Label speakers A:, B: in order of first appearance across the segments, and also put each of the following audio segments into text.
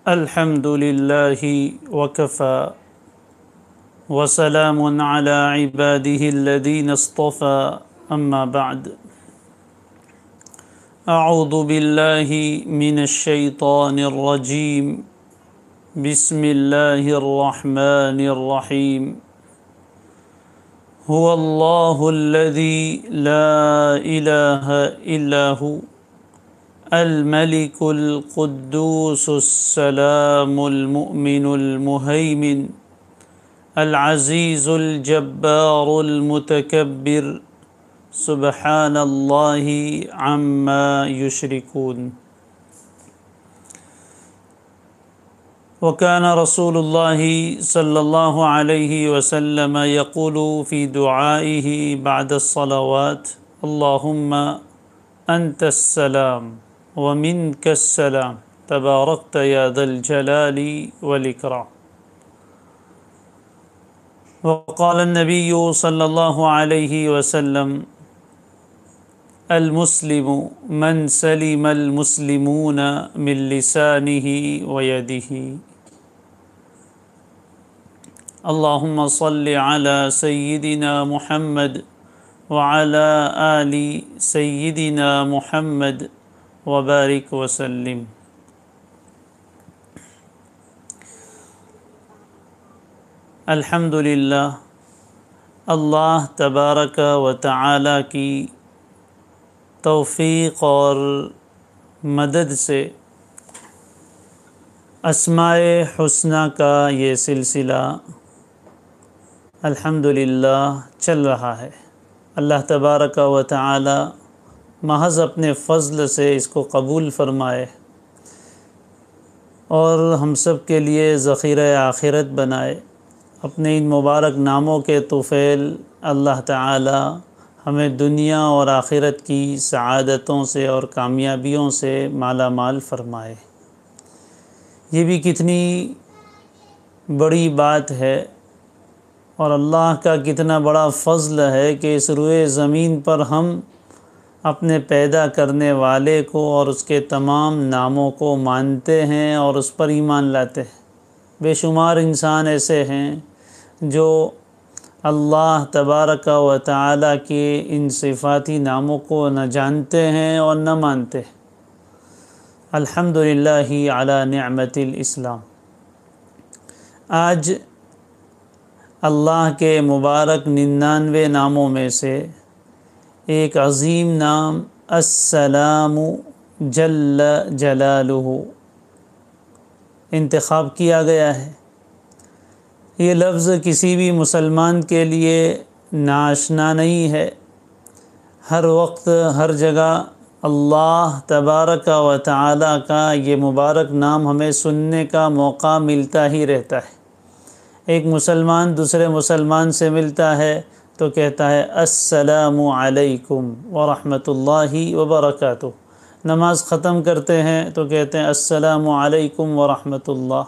A: الحمد لله وكفى وسلام على عباده الذين اصطفى أما بعد أعوذ بالله من الشيطان الرجيم بسم الله الرحمن الرحيم هو الله الذي لا إله إلا هو الملك القدوس السلام المؤمن المهيمن العزيز الجبار المتكبر سبحان الله عما يشركون وكان رسول الله صلى الله عليه وسلم يقول في دعائه بعد الصلوات اللهم أنت السلام ومنك السلام تباركت يا ذا الجلال والإكرام وقال النبي صلى الله عليه وسلم المسلم من سلم المسلمون من لسانه ويده اللهم صل على سيدنا محمد وعلى آل سيدنا محمد وبارک وسلم۔ الحمدللہ اللہ تبارک و تعالی کی توفیق اور مدد سے اسماء حسنی کا یہ سلسلہ الحمدللہ چل رہا ہے۔ اللہ تبارک و تعالی محض اپنے فضل سے اس کو قبول فرمائے اور ہم سب کے لیے ذخیرہ آخرت بنائے۔ اپنے ان مبارک ناموں کے طفیل اللہ تعالی ہمیں دنیا اور آخرت کی سعادتوں سے اور کامیابیوں سے مالا مال فرمائے۔ یہ بھی کتنی بڑی بات ہے اور اللہ کا کتنا بڑا فضل ہے کہ اس روئے زمین پر ہم اپنے پیدا کرنے والے کو اور اس کے تمام ناموں کو مانتے ہیں اور اس پر ایمان لاتے ہیں۔ بے شمار انسان ایسے ہیں جو اللہ تبارک و تعالی کے ان صفاتی ناموں کو نہ جانتے ہیں اور نہ مانتے ہیں۔ الحمدللہ علی نعمت الاسلام۔ آج اللہ کے مبارک 99 ناموں میں سے ایک عظیم نام السلام جل جلالہ انتخاب کیا گیا ہے۔ یہ لفظ کسی بھی مسلمان کے لیے ناآشنا نہیں ہے۔ ہر وقت ہر جگہ اللہ تبارک و تعالی کا یہ مبارک نام ہمیں سننے کا موقع ملتا ہی رہتا ہے۔ ایک مسلمان دوسرے مسلمان سے ملتا ہے تو کہتا ہے السلام علیکم ورحمۃ اللہ وبرکاتہ۔ نماز ختم کرتے ہیں تو کہتے ہیں السلام علیکم ورحمۃ اللہ۔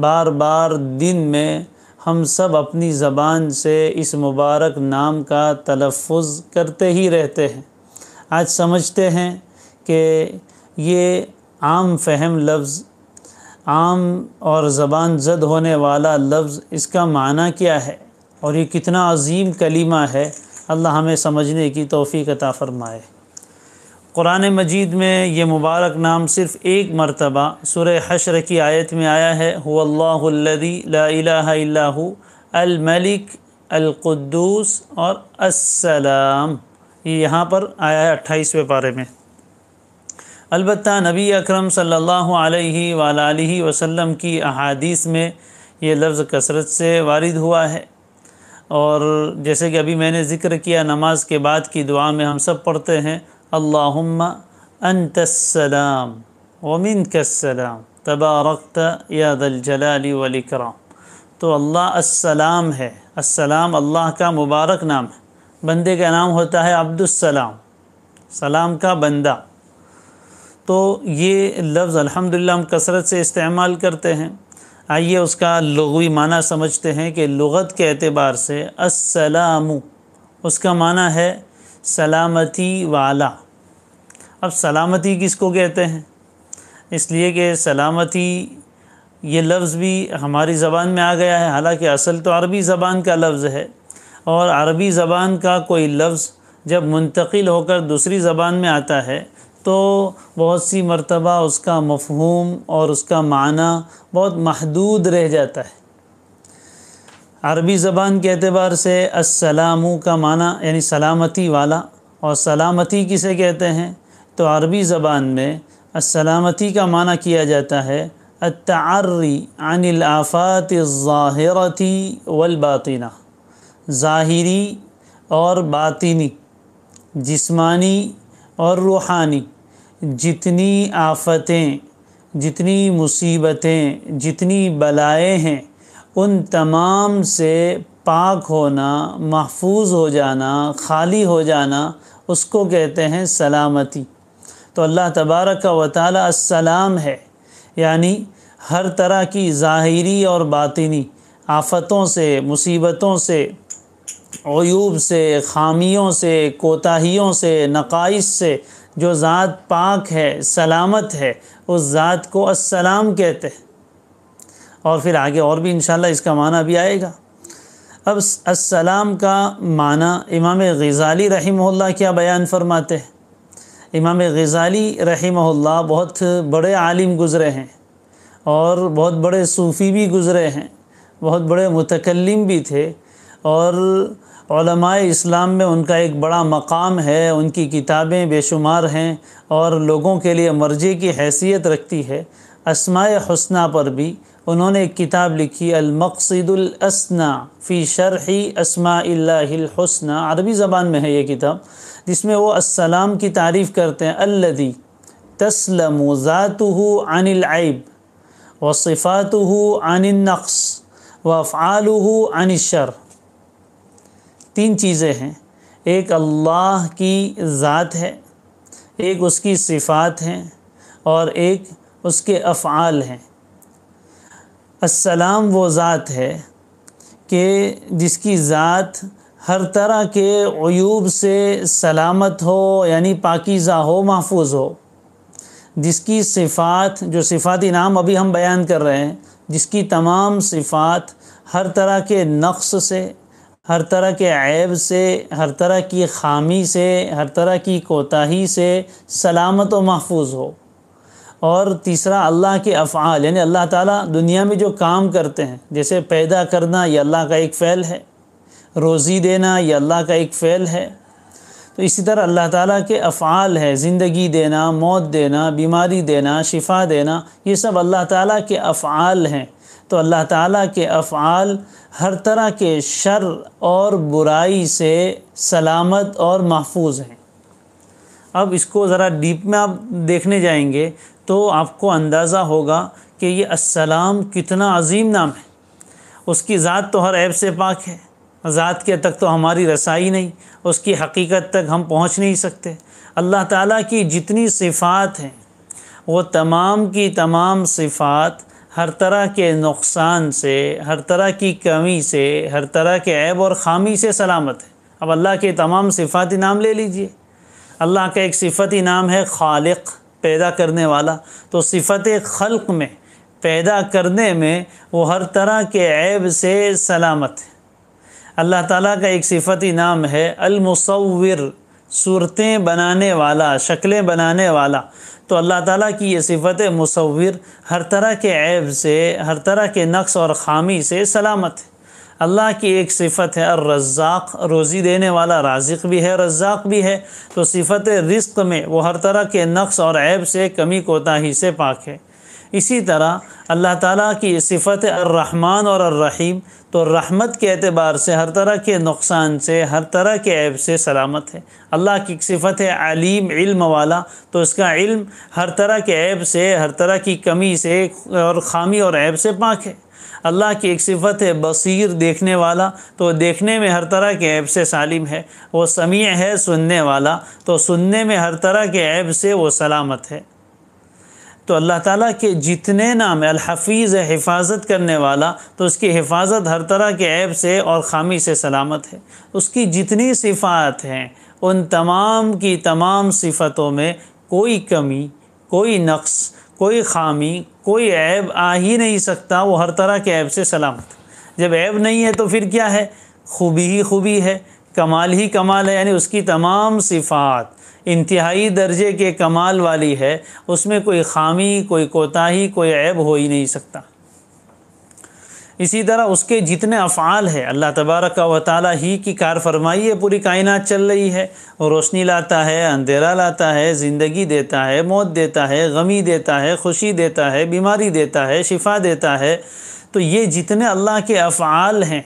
A: بار بار دن میں ہم سب اپنی زبان سے اس مبارک نام کا تلفظ کرتے ہی رہتے ہیں۔ آج سمجھتے ہیں کہ یہ عام فہم لفظ، عام اور زبان زد ہونے والا لفظ، اس کا معنی کیا ہے اور یہ کتنا عظیم کلمہ ہے۔ اللہ ہمیں سمجھنے کی توفیق عطا فرمائے۔ قرآن مجید میں یہ مبارک نام صرف ایک مرتبہ سورہ حشر کی آیت میں آیا ہے، هو اللہ الذی لا الہ الا هو الملک القدوس اور السلام، یہ یہاں پر آیا ہے 28ویں پارے میں۔ البتہ نبی اکرم صلی اللہ علیہ وآلہ وسلم کی احادیث میں یہ لفظ کثرت سے وارد ہوا ہے، اور جیسے کہ ابھی میں نے ذکر کیا نماز کے بعد کی دعا میں ہم سب پڑھتے ہیں اللہم انت السلام ومنک السلام تبارکت یا ذا الجلال والاکرام۔ تو اللہ السلام ہے، السلام اللہ کا مبارک نام ہے۔ بندے کا نام ہوتا ہے عبد السلام، سلام کا بندہ۔ تو یہ لفظ الحمدللہ ہم کثرت سے استعمال کرتے ہیں۔ آئیے اس کا لغوی معنی سمجھتے ہیں کہ لغت کے اعتبار سے السلام اس کا معنی ہے سلامتی والا۔ اب سلامتی کس کو کہتے ہیں؟ اس لیے کہ سلامتی یہ لفظ بھی ہماری زبان میں آ گیا ہے، حالانکہ اصل تو عربی زبان کا لفظ ہے، اور عربی زبان کا کوئی لفظ جب منتقل ہو کر دوسری زبان میں آتا ہے تو بہت سی مرتبہ اس کا مفہوم اور اس کا معنی بہت محدود رہ جاتا ہے۔ عربی زبان کے اعتبار سے السلام کا معنی یعنی سلامتی والا، اور سلامتی کسے کہتے ہیں؟ تو عربی زبان میں السلامتی کا معنی کیا جاتا ہے التعری عن الآفات الظاہرۃ والباطنہ، ظاہری اور باطنی، جسمانی اور روحانی جتنی آفتیں، جتنی مصیبتیں، جتنی بلائیں ہیں، ان تمام سے پاک ہونا، محفوظ ہو جانا، خالی ہو جانا، اس کو کہتے ہیں سلامتی۔ تو اللہ تبارک و تعالی السلام ہے، یعنی ہر طرح کی ظاہری اور باطنی آفتوں سے، مصیبتوں سے، عیوب سے، خامیوں سے، کوتاہیوں سے، نقائص سے جو ذات پاک ہے، سلامت ہے، اس ذات کو السلام کہتے ہیں۔ اور پھر آگے اور بھی انشاءاللہ اس کا معنی بھی آئے گا۔ اب السلام کا معنی امام غزالی رحمہ اللہ کیا بیان فرماتے ہیں؟ امام غزالی رحمہ اللہ بہت بڑے عالم گزرے ہیں، اور بہت بڑے صوفی بھی گزرے ہیں، بہت بڑے متکلم بھی تھے، اور علماء اسلام میں ان کا ایک بڑا مقام ہے، ان کی کتابیں بے شمار ہیں اور لوگوں کے لیے مرجع کی حیثیت رکھتی ہے۔ اسماء حسنہ پر بھی انہوں نے ایک کتاب لکھی المقصد الاسنی فی شرح اسماء اللہ الحسنی، عربی زبان میں ہے یہ کتاب، جس میں وہ السلام کی تعریف کرتے ہیں الذی تسلم ذاتہ عن العیب وصفاتہ عن النقص وافعالہ عن الشر۔ تین چیزیں ہیں، ایک اللہ کی ذات ہے، ایک اس کی صفات ہیں، اور ایک اس کے افعال ہیں۔ السلام وہ ذات ہے کہ جس کی ذات ہر طرح کے عیوب سے سلامت ہو، یعنی پاکیزہ ہو، محفوظ ہو، جس کی صفات، جو صفاتی نام ابھی ہم بیان کر رہے ہیں، جس کی تمام صفات ہر طرح کے نقص سے، ہر طرح کے عیب سے، ہر طرح کی خامی سے، ہر طرح کی کوتاہی سے سلامت و محفوظ ہو۔ اور تیسرا اللہ کے افعال، یعنی اللہ تعالیٰ دنیا میں جو کام کرتے ہیں، جیسے پیدا کرنا یہ اللہ کا ایک فعل ہے، روزی دینا یہ اللہ کا ایک فعل ہے، تو اسی طرح اللہ تعالیٰ کے افعال ہے، زندگی دینا، موت دینا، بیماری دینا، شفا دینا، یہ سب اللہ تعالیٰ کے افعال ہیں۔ تو اللہ تعالیٰ کے افعال ہر طرح کے شر اور برائی سے سلامت اور محفوظ ہیں۔ اب اس کو ذرا ڈیپ میں آپ دیکھنے جائیں گے تو آپ کو اندازہ ہوگا کہ یہ السلام کتنا عظیم نام ہے۔ اس کی ذات تو ہر عیب سے پاک ہے، ذات کے تک تو ہماری رسائی نہیں، اس کی حقیقت تک ہم پہنچ نہیں سکتے۔ اللہ تعالیٰ کی جتنی صفات ہیں وہ تمام کی تمام صفات ہر طرح کے نقصان سے، ہر طرح کی کمی سے، ہر طرح کے عیب اور خامی سے سلامت ہے۔ اب اللہ کے تمام صفاتی نام لے لیجئے۔ اللہ کا ایک صفتی نام ہے خالق، پیدا کرنے والا، تو صفت خلق میں، پیدا کرنے میں وہ ہر طرح کے عیب سے سلامت ہے۔ اللہ تعالیٰ کا ایک صفتی نام ہے المصور، صورتیں بنانے والا، شکلیں بنانے والا، تو اللہ تعالیٰ کی یہ صفت مصور ہر طرح کے عیب سے، ہر طرح کے نقص اور خامی سے سلامت ہے۔ اللہ کی ایک صفت ہے الرزاق، روزی دینے والا، رازق بھی ہے، رزاق بھی ہے، تو صفت رزق میں وہ ہر طرح کے نقص اور عیب سے، کمی کوتاہی سے پاک ہے۔ اسی طرح اللہ تعالیٰ کی صفت الرحمن اور الرحیم، تو رحمت کے اعتبار سے ہر طرح کے نقصان سے، ہر طرح کے عیب سے سلامت ہے۔ اللہ کی صفت ہے علیم، علم والا، تو اس کا علم ہر طرح کے عیب سے، ہر طرح کی کمی سے اور خامی اور عیب سے پاک ہے۔ اللہ کی ایک صفت ہے بصیر، دیکھنے والا، تو دیکھنے میں ہر طرح کے عیب سے سالم ہے۔ وہ سمیع ہے، سننے والا، تو سننے میں ہر طرح کے عیب سے وہ سلامت ہے۔ تو اللہ تعالیٰ کے جتنے نام، الحفیظ ہے، حفاظت کرنے والا، تو اس کی حفاظت ہر طرح کے عیب سے اور خامی سے سلامت ہے۔ اس کی جتنی صفات ہیں ان تمام کی تمام صفتوں میں کوئی کمی، کوئی نقص، کوئی خامی، کوئی عیب آ ہی نہیں سکتا، وہ ہر طرح کے عیب سے سلامت۔ جب عیب نہیں ہے تو پھر کیا ہے؟ خوبی ہی خوبی ہے، کمال ہی کمال ہے، یعنی اس کی تمام صفات انتہائی درجے کے کمال والی ہے، اس میں کوئی خامی، کوئی کوتاہی، کوئی عیب ہو ہی نہیں سکتا۔ اسی طرح اس کے جتنے افعال ہیں، اللہ تبارک و تعالی ہی کی کار فرمائی ہے، پوری کائنات چل رہی ہے، روشنی لاتا ہے، اندھیرا لاتا ہے، زندگی دیتا ہے، موت دیتا ہے، غمی دیتا ہے، خوشی دیتا ہے، بیماری دیتا ہے، شفا دیتا ہے۔ تو یہ جتنے اللہ کے افعال ہیں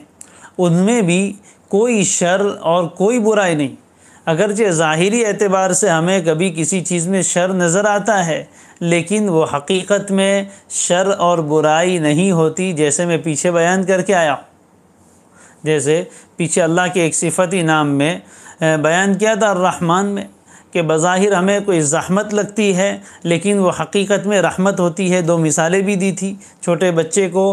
A: ان میں بھی کوئی شر اور کوئی برائی نہیں۔ اگرچہ ظاہری اعتبار سے ہمیں کبھی کسی چیز میں شر نظر آتا ہے، لیکن وہ حقیقت میں شر اور برائی نہیں ہوتی، جیسے میں پیچھے بیان کر کے آیا ہوں۔ جیسے پیچھے اللہ کے ایک صفتی نام میں بیان کیا تھا الرحمن میں، کہ بظاہر ہمیں کوئی زحمت لگتی ہے لیکن وہ حقیقت میں رحمت ہوتی ہے۔ دو مثالیں بھی دی تھی، چھوٹے بچے کو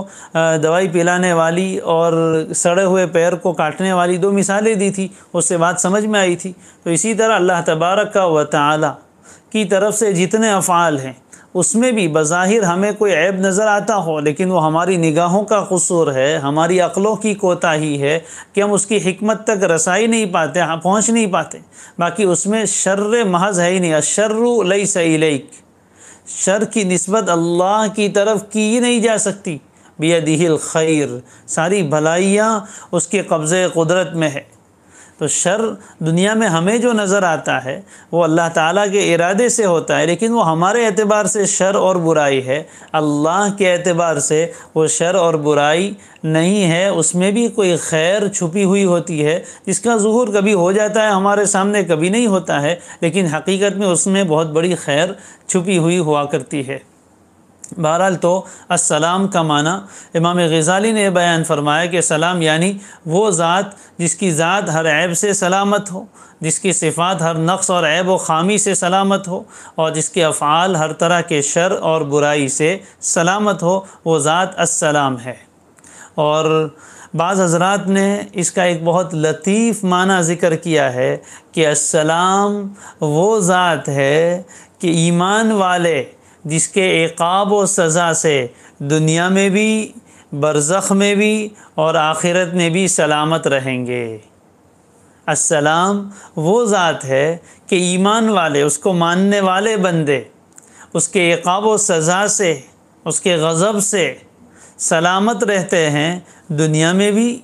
A: دوائی پلانے والی اور سڑے ہوئے پیر کو کاٹنے والی دو مثالیں دی تھی، اس سے بات سمجھ میں آئی تھی۔ تو اسی طرح اللہ تبارک و تعالی کی طرف سے جتنے افعال ہیں اس میں بھی بظاہر ہمیں کوئی عیب نظر آتا ہو، لیکن وہ ہماری نگاہوں کا قصور ہے، ہماری عقلوں کی کوتاہی ہے کہ ہم اس کی حکمت تک رسائی نہیں پاتے، پہنچ نہیں پاتے۔ باقی اس میں شر محض ہے ہی نہیں، الشر لیس الیک، شر کی نسبت اللہ کی طرف کی ہی نہیں جا سکتی۔ بیدہ الخیر، ساری بھلائیاں اس کے قبضے قدرت میں ہے۔ تو شر دنیا میں ہمیں جو نظر آتا ہے وہ اللہ تعالیٰ کے ارادے سے ہوتا ہے، لیکن وہ ہمارے اعتبار سے شر اور برائی ہے، اللہ کے اعتبار سے وہ شر اور برائی نہیں ہے۔ اس میں بھی کوئی خیر چھپی ہوئی ہوتی ہے، جس کا ظہور کبھی ہو جاتا ہے ہمارے سامنے، کبھی نہیں ہوتا ہے، لیکن حقیقت میں اس میں بہت بڑی خیر چھپی ہوئی ہوا کرتی ہے۔ بہرحال تو السلام کا معنی امام غزالی نے بیان فرمایا کہ سلام یعنی وہ ذات جس کی ذات ہر عیب سے سلامت ہو، جس کی صفات ہر نقص اور عیب و خامی سے سلامت ہو، اور جس کے افعال ہر طرح کے شر اور برائی سے سلامت ہو، وہ ذات السلام ہے۔ اور بعض حضرات نے اس کا ایک بہت لطیف معنی ذکر کیا ہے کہ السلام وہ ذات ہے کہ ایمان والے جس کے عقاب و سزا سے دنیا میں بھی، برزخ میں بھی اور آخرت میں بھی سلامت رہیں گے۔ السلام وہ ذات ہے کہ ایمان والے، اس کو ماننے والے بندے اس کے عقاب و سزا سے، اس کے غضب سے سلامت رہتے ہیں، دنیا میں بھی،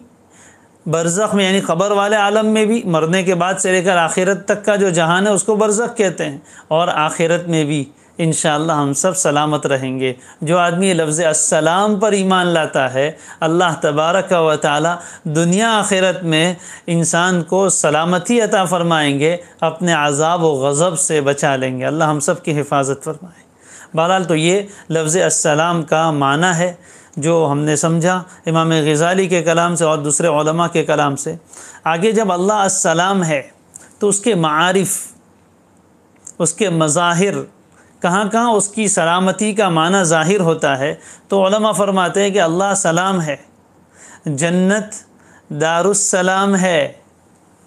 A: برزخ میں یعنی قبر والے عالم میں بھی، مرنے کے بعد سے لے کر آخرت تک کا جو جہان ہے اس کو برزخ کہتے ہیں، اور آخرت میں بھی انشاءاللہ ہم سب سلامت رہیں گے۔ جو آدمی لفظ السلام پر ایمان لاتا ہے، اللہ تبارک و تعالی دنیا آخرت میں انسان کو سلامتی عطا فرمائیں گے، اپنے عذاب و غضب سے بچا لیں گے۔ اللہ ہم سب کی حفاظت فرمائے۔ بہرحال تو یہ لفظ السلام کا معنی ہے جو ہم نے سمجھا امام غزالی کے کلام سے اور دوسرے علماء کے کلام سے۔ آگے جب اللہ السلام ہے تو اس کے معارف، اس کے مظاہر، کہاں کہاں اس کی سلامتی کا معنی ظاہر ہوتا ہے، تو علماء فرماتے ہیں کہ اللہ سلام ہے، جنت دار السلام ہے،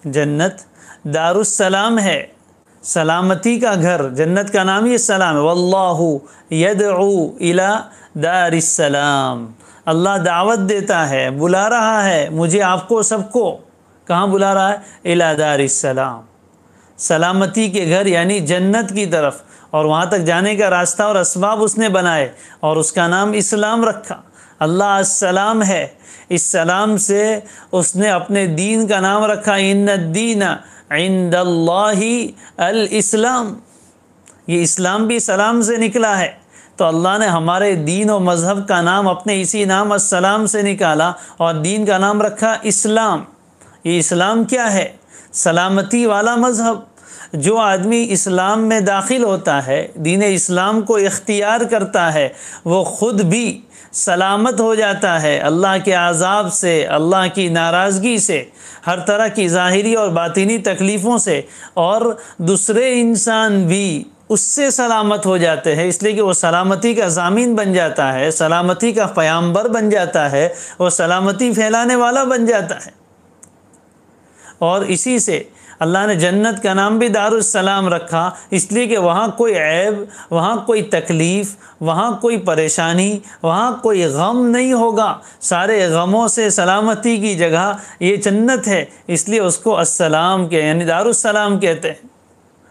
A: جنت دار السلام ہے، سلامتی کا گھر، جنت کا نام ہی السلام ہے۔ واللہ یدعو الی دار السلام، اللہ دعوت دیتا ہے، بلا رہا ہے مجھے، آپ کو، سب کو، کہاں بلا رہا ہے؟ الی دار السلام، سلامتی کے گھر یعنی جنت کی طرف، اور وہاں تک جانے کا راستہ اور اسباب اس نے بنائے، اور اس کا نام اسلام رکھا۔ اللہ السلام ہے، اس سلام سے اس نے اپنے دین کا نام رکھا، ان الدین عند اللہ الاسلام، یہ اسلام بھی سلام سے نکلا ہے۔ تو اللہ نے ہمارے دین و مذہب کا نام اپنے اسی نام السلام سے نکالا، اور دین کا نام رکھا اسلام۔ یہ اسلام کیا ہے؟ سلامتی والا مذہب۔ جو آدمی اسلام میں داخل ہوتا ہے، دین اسلام کو اختیار کرتا ہے، وہ خود بھی سلامت ہو جاتا ہے اللہ کے عذاب سے، اللہ کی ناراضگی سے، ہر طرح کی ظاہری اور باطنی تکلیفوں سے، اور دوسرے انسان بھی اس سے سلامت ہو جاتے ہیں، اس لیے کہ وہ سلامتی کا ضامن بن جاتا ہے، سلامتی کا پیامبر بن جاتا ہے، وہ سلامتی پھیلانے والا بن جاتا ہے۔ اور اسی سے اللہ نے جنت کا نام بھی دارالسلام رکھا اس لیے کہ وہاں کوئی عیب، وہاں کوئی تکلیف، وہاں کوئی پریشانی، وہاں کوئی غم نہیں ہوگا۔ سارے غموں سے سلامتی کی جگہ یہ جنت ہے، اس لیے اس کو السلام کے یعنی دارالسلام کہتے ہیں۔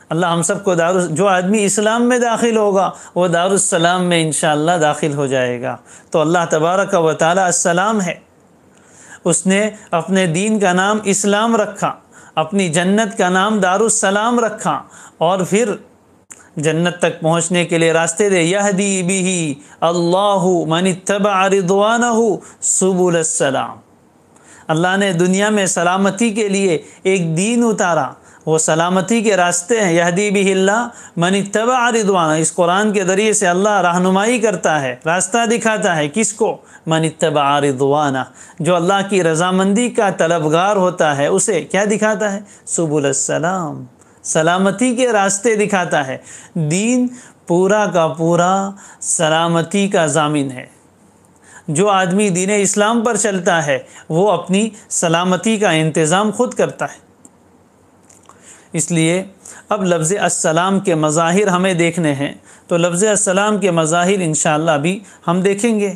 A: اللہ ہم سب کو جو آدمی اسلام میں داخل ہوگا وہ دارالسلام میں انشاءاللہ داخل ہو جائے گا۔ تو اللہ تبارک و تعالی السلام ہے، اس نے اپنے دین کا نام اسلام رکھا، اپنی جنت کا نام دارالسلام رکھا، اور پھر جنت تک پہنچنے کے لیے راستے دے۔ یہدی بہ اللہ من اتبع رضوانہ سبل السلام۔ اللہ نے دنیا میں سلامتی کے لیے ایک دین اتارا، وہ سلامتی کے راستے ہیں۔ یہدی بہ اللہ من اتبع رضوانہ، اس قرآن کے ذریعے سے اللہ رہنمائی کرتا ہے، راستہ دکھاتا ہے۔ کس کو؟ من اتبع رضوانہ، جو اللہ کی رضامندی کا طلبگار ہوتا ہے اسے کیا دکھاتا ہے؟ سبل السلام، سلامتی کے راستے دکھاتا ہے۔ دین پورا کا پورا سلامتی کا ضامن ہے۔ جو آدمی دین اسلام پر چلتا ہے وہ اپنی سلامتی کا انتظام خود کرتا ہے۔ اس لیے اب لفظ السلام کے مظاہر ہمیں دیکھنے ہیں، تو لفظ السلام کے مظاہر انشاءاللہ ابھی ہم دیکھیں گے۔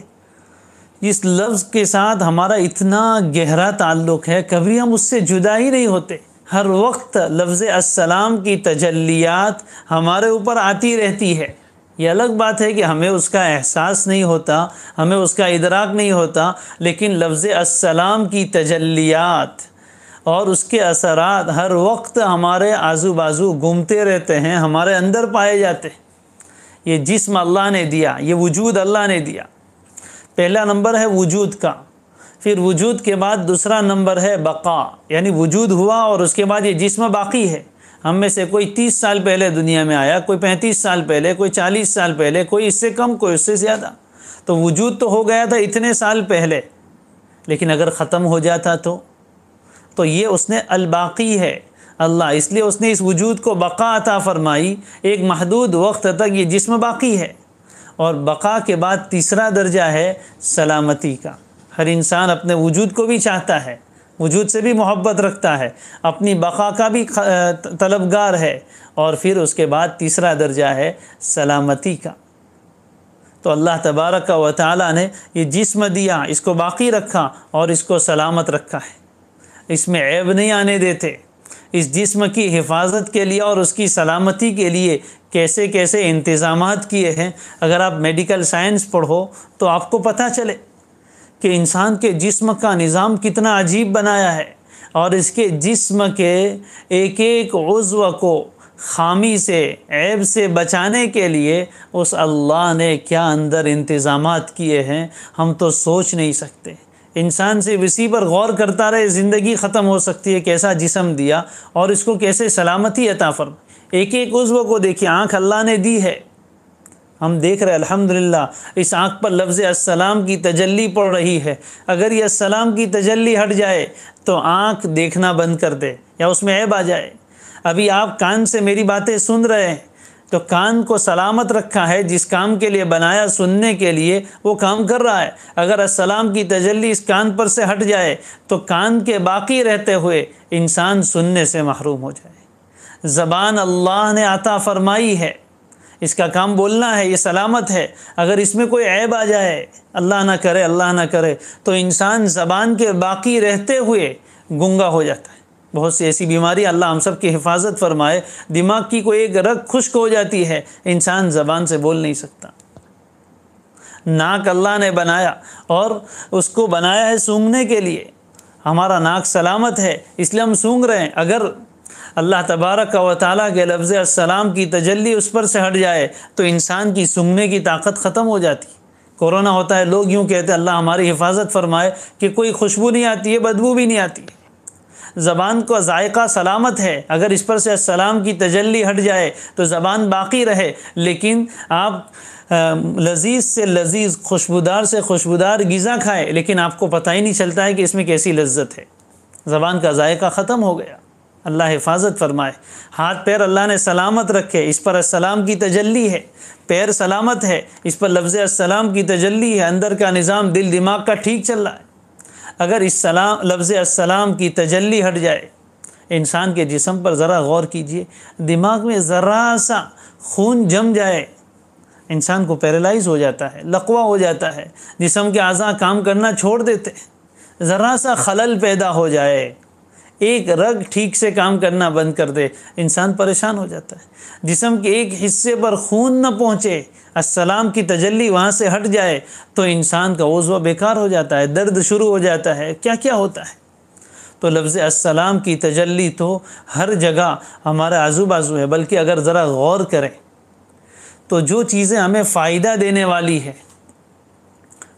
A: اس لفظ کے ساتھ ہمارا اتنا گہرا تعلق ہے، کبھی ہم اس سے جدا ہی نہیں ہوتے۔ ہر وقت لفظ السلام کی تجلیات ہمارے اوپر آتی رہتی ہے۔ یہ الگ بات ہے کہ ہمیں اس کا احساس نہیں ہوتا، ہمیں اس کا ادراک نہیں ہوتا، لیکن لفظ السلام کی تجلیات اور اس کے اثرات ہر وقت ہمارے آزو بازو گھومتے رہتے ہیں، ہمارے اندر پائے جاتے ہیں۔ یہ جسم اللہ نے دیا، یہ وجود اللہ نے دیا۔ پہلا نمبر ہے وجود کا، پھر وجود کے بعد دوسرا نمبر ہے بقا، یعنی وجود ہوا اور اس کے بعد یہ جسم باقی ہے۔ ہم میں سے کوئی 30 سال پہلے دنیا میں آیا، کوئی 35 سال پہلے، کوئی 40 سال پہلے، کوئی اس سے کم، کوئی اس سے زیادہ۔ تو وجود تو ہو گیا تھا اتنے سال پہلے، لیکن اگر ختم ہو جاتا تو یہ اس نے الباقی ہے اللہ، اس لیے اس نے اس وجود کو بقا عطا فرمائی۔ ایک محدود وقت تک یہ جسم باقی ہے، اور بقا کے بعد تیسرا درجہ ہے سلامتی کا۔ ہر انسان اپنے وجود کو بھی چاہتا ہے، وجود سے بھی محبت رکھتا ہے، اپنی بقا کا بھی طلبگار ہے، اور پھر اس کے بعد تیسرا درجہ ہے سلامتی کا۔ تو اللہ تبارک و تعالی نے یہ جسم دیا، اس کو باقی رکھا اور اس کو سلامت رکھا ہے، اس میں عیب نہیں آنے دیتے۔ اس جسم کی حفاظت کے لیے اور اس کی سلامتی کے لیے کیسے کیسے انتظامات کیے ہیں، اگر آپ میڈیکل سائنس پڑھو تو آپ کو پتہ چلے کہ انسان کے جسم کا نظام کتنا عجیب بنایا ہے، اور اس کے جسم کے ایک ایک عضو کو خامی سے، عیب سے بچانے کے لیے اس اللہ نے کیا اندر انتظامات کیے ہیں، ہم تو سوچ نہیں سکتے۔ انسان سے اسی پر غور کرتا رہے زندگی ختم ہو سکتی ہے۔ کیسا جسم دیا اور اس کو کیسے سلامتی عطا فرمائی۔ ایک ایک عضو کو دیکھیے، آنکھ اللہ نے دی ہے، ہم دیکھ رہے الحمدللہ، اس آنکھ پر لفظ السلام کی تجلی پڑ رہی ہے۔ اگر یہ السلام کی تجلی ہٹ جائے تو آنکھ دیکھنا بند کر دے یا اس میں عیب آ جائے۔ ابھی آپ کان سے میری باتیں سن رہے ہیں تو کان کو سلامت رکھا ہے، جس کام کے لیے بنایا سننے کے لیے وہ کام کر رہا ہے۔ اگر السلام کی تجلی اس کان پر سے ہٹ جائے تو کان کے باقی رہتے ہوئے انسان سننے سے محروم ہو جائے۔ زبان اللہ نے عطا فرمائی ہے، اس کا کام بولنا ہے، یہ سلامت ہے۔ اگر اس میں کوئی عیب آ جائے، اللہ نہ کرے اللہ نہ کرے، تو انسان زبان کے باقی رہتے ہوئے گنگا ہو جاتا ہے۔ بہت سی ایسی بیماری، اللہ ہم سب کی حفاظت فرمائے، دماغ کی کوئی ایک رگ خشک ہو جاتی ہے، انسان زبان سے بول نہیں سکتا۔ ناک اللہ نے بنایا اور اس کو بنایا ہے سونگھنے کے لیے، ہمارا ناک سلامت ہے اس لیے ہم سونگھ رہے ہیں۔ اگر اللہ تبارک و تعالیٰ کے لفظ السلام کی تجلی اس پر سے ہٹ جائے تو انسان کی سونگھنے کی طاقت ختم ہو جاتی۔ کورونا ہوتا ہے، لوگ یوں کہتے ہیں اللہ ہماری حفاظت فرمائے کہ کوئی خوشبو نہیں آتی ہے، بدبو بھی نہیں آتی ہے۔ زبان کا ذائقہ سلامت ہے، اگر اس پر سے السلام کی تجلی ہٹ جائے تو زبان باقی رہے، لیکن آپ لذیذ سے لذیذ، خوشبودار سے خوشبودار غذا کھائے لیکن آپ کو پتہ ہی نہیں چلتا ہے کہ اس میں کیسی لذت ہے۔ زبان کا ذائقہ ختم ہو گیا، اللہ حفاظت فرمائے۔ ہاتھ پیر اللہ نے سلامت رکھے، اس پر السلام کی تجلی ہے، پیر سلامت ہے، اس پر لفظ السلام کی تجلی ہے، اندر کا نظام دل دماغ کا ٹھیک چل رہا ہے۔ اگر اس لفظ السلام کی تجلی ہٹ جائے، انسان کے جسم پر ذرا غور کیجئے، دماغ میں ذرا سا خون جم جائے انسان کو پیرالائز ہو جاتا ہے، لقوہ ہو جاتا ہے، جسم کے اعضاء کام کرنا چھوڑ دیتے ہیں۔ ذرا سا خلل پیدا ہو جائے، ایک رگ ٹھیک سے کام کرنا بند کر دے، انسان پریشان ہو جاتا ہے۔ جسم کے ایک حصے پر خون نہ پہنچے، السلام کی تجلی وہاں سے ہٹ جائے تو انسان کا عضو بیکار ہو جاتا ہے، درد شروع ہو جاتا ہے، کیا کیا ہوتا ہے۔ تو لفظ السلام کی تجلی تو ہر جگہ ہمارے آزو بازو ہے، بلکہ اگر ذرا غور کریں تو جو چیزیں ہمیں فائدہ دینے والی ہے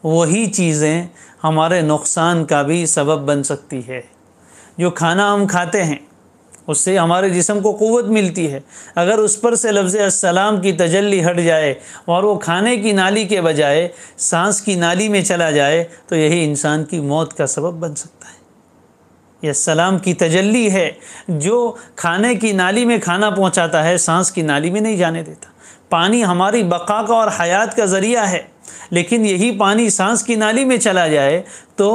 A: وہی چیزیں ہمارے نقصان کا بھی سبب بن سکتی ہے۔ جو کھانا ہم کھاتے ہیں اس سے ہمارے جسم کو قوت ملتی ہے، اگر اس پر سے لفظ السلام کی تجلی ہٹ جائے اور وہ کھانے کی نالی کے بجائے سانس کی نالی میں چلا جائے تو یہی انسان کی موت کا سبب بن سکتا ہے۔ یہ السلام کی تجلی ہے جو کھانے کی نالی میں کھانا پہنچاتا ہے، سانس کی نالی میں نہیں جانے دیتا۔ پانی ہماری بقا کا اور حیات کا ذریعہ ہے، لیکن یہی پانی سانس کی نالی میں چلا جائے تو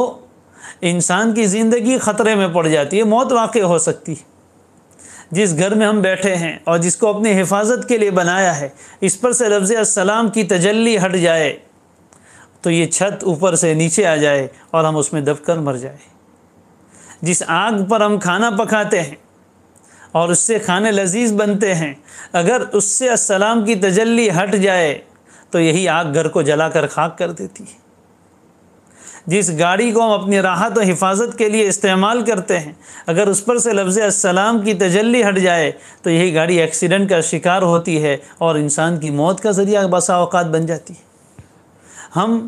A: انسان کی زندگی خطرے میں پڑ جاتی ہے، موت واقع ہو سکتی ہے۔ جس گھر میں ہم بیٹھے ہیں اور جس کو اپنی حفاظت کے لیے بنایا ہے، اس پر سے لفظ السلام کی تجلی ہٹ جائے تو یہ چھت اوپر سے نیچے آ جائے اور ہم اس میں دب کر مر جائیں۔ جس آگ پر ہم کھانا پکاتے ہیں اور اس سے کھانے لذیذ بنتے ہیں، اگر اس سے السلام کی تجلی ہٹ جائے تو یہی آگ گھر کو جلا کر خاک کر دیتی ہے۔ جس گاڑی کو ہم اپنی راحت و حفاظت کے لیے استعمال کرتے ہیں، اگر اس پر سے لفظ السلام کی تجلی ہٹ جائے تو یہی گاڑی ایکسیڈنٹ کا شکار ہوتی ہے اور انسان کی موت کا ذریعہ بسا اوقات بن جاتی ہے۔ ہم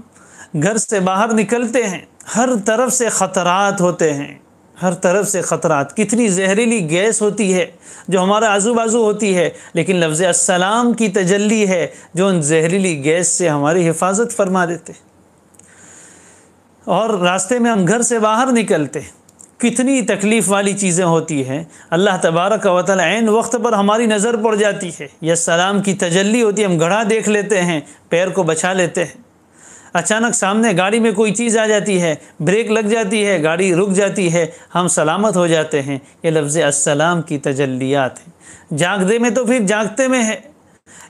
A: گھر سے باہر نکلتے ہیں، ہر طرف سے خطرات ہوتے ہیں، ہر طرف سے خطرات، کتنی زہریلی گیس ہوتی ہے جو ہمارے آزو بازو ہوتی ہے، لیکن لفظ السلام کی تجلی ہے جو ان زہریلی گیس سے ہماری حفاظت فرما دیتے ہیں۔ اور راستے میں ہم گھر سے باہر نکلتے ہیں، کتنی تکلیف والی چیزیں ہوتی ہیں، اللہ تبارک و تعالی عین وقت پر ہماری نظر پڑ جاتی ہے، یہ السلام کی تجلی ہوتی ہے، ہم گڑھا دیکھ لیتے ہیں، پیر کو بچا لیتے ہیں۔ اچانک سامنے گاڑی میں کوئی چیز آ جاتی ہے، بریک لگ جاتی ہے، گاڑی رک جاتی ہے، ہم سلامت ہو جاتے ہیں۔ یہ لفظ السلام کی تجلیات ہیں۔ جاگتے میں تو پھر جاگتے میں ہے،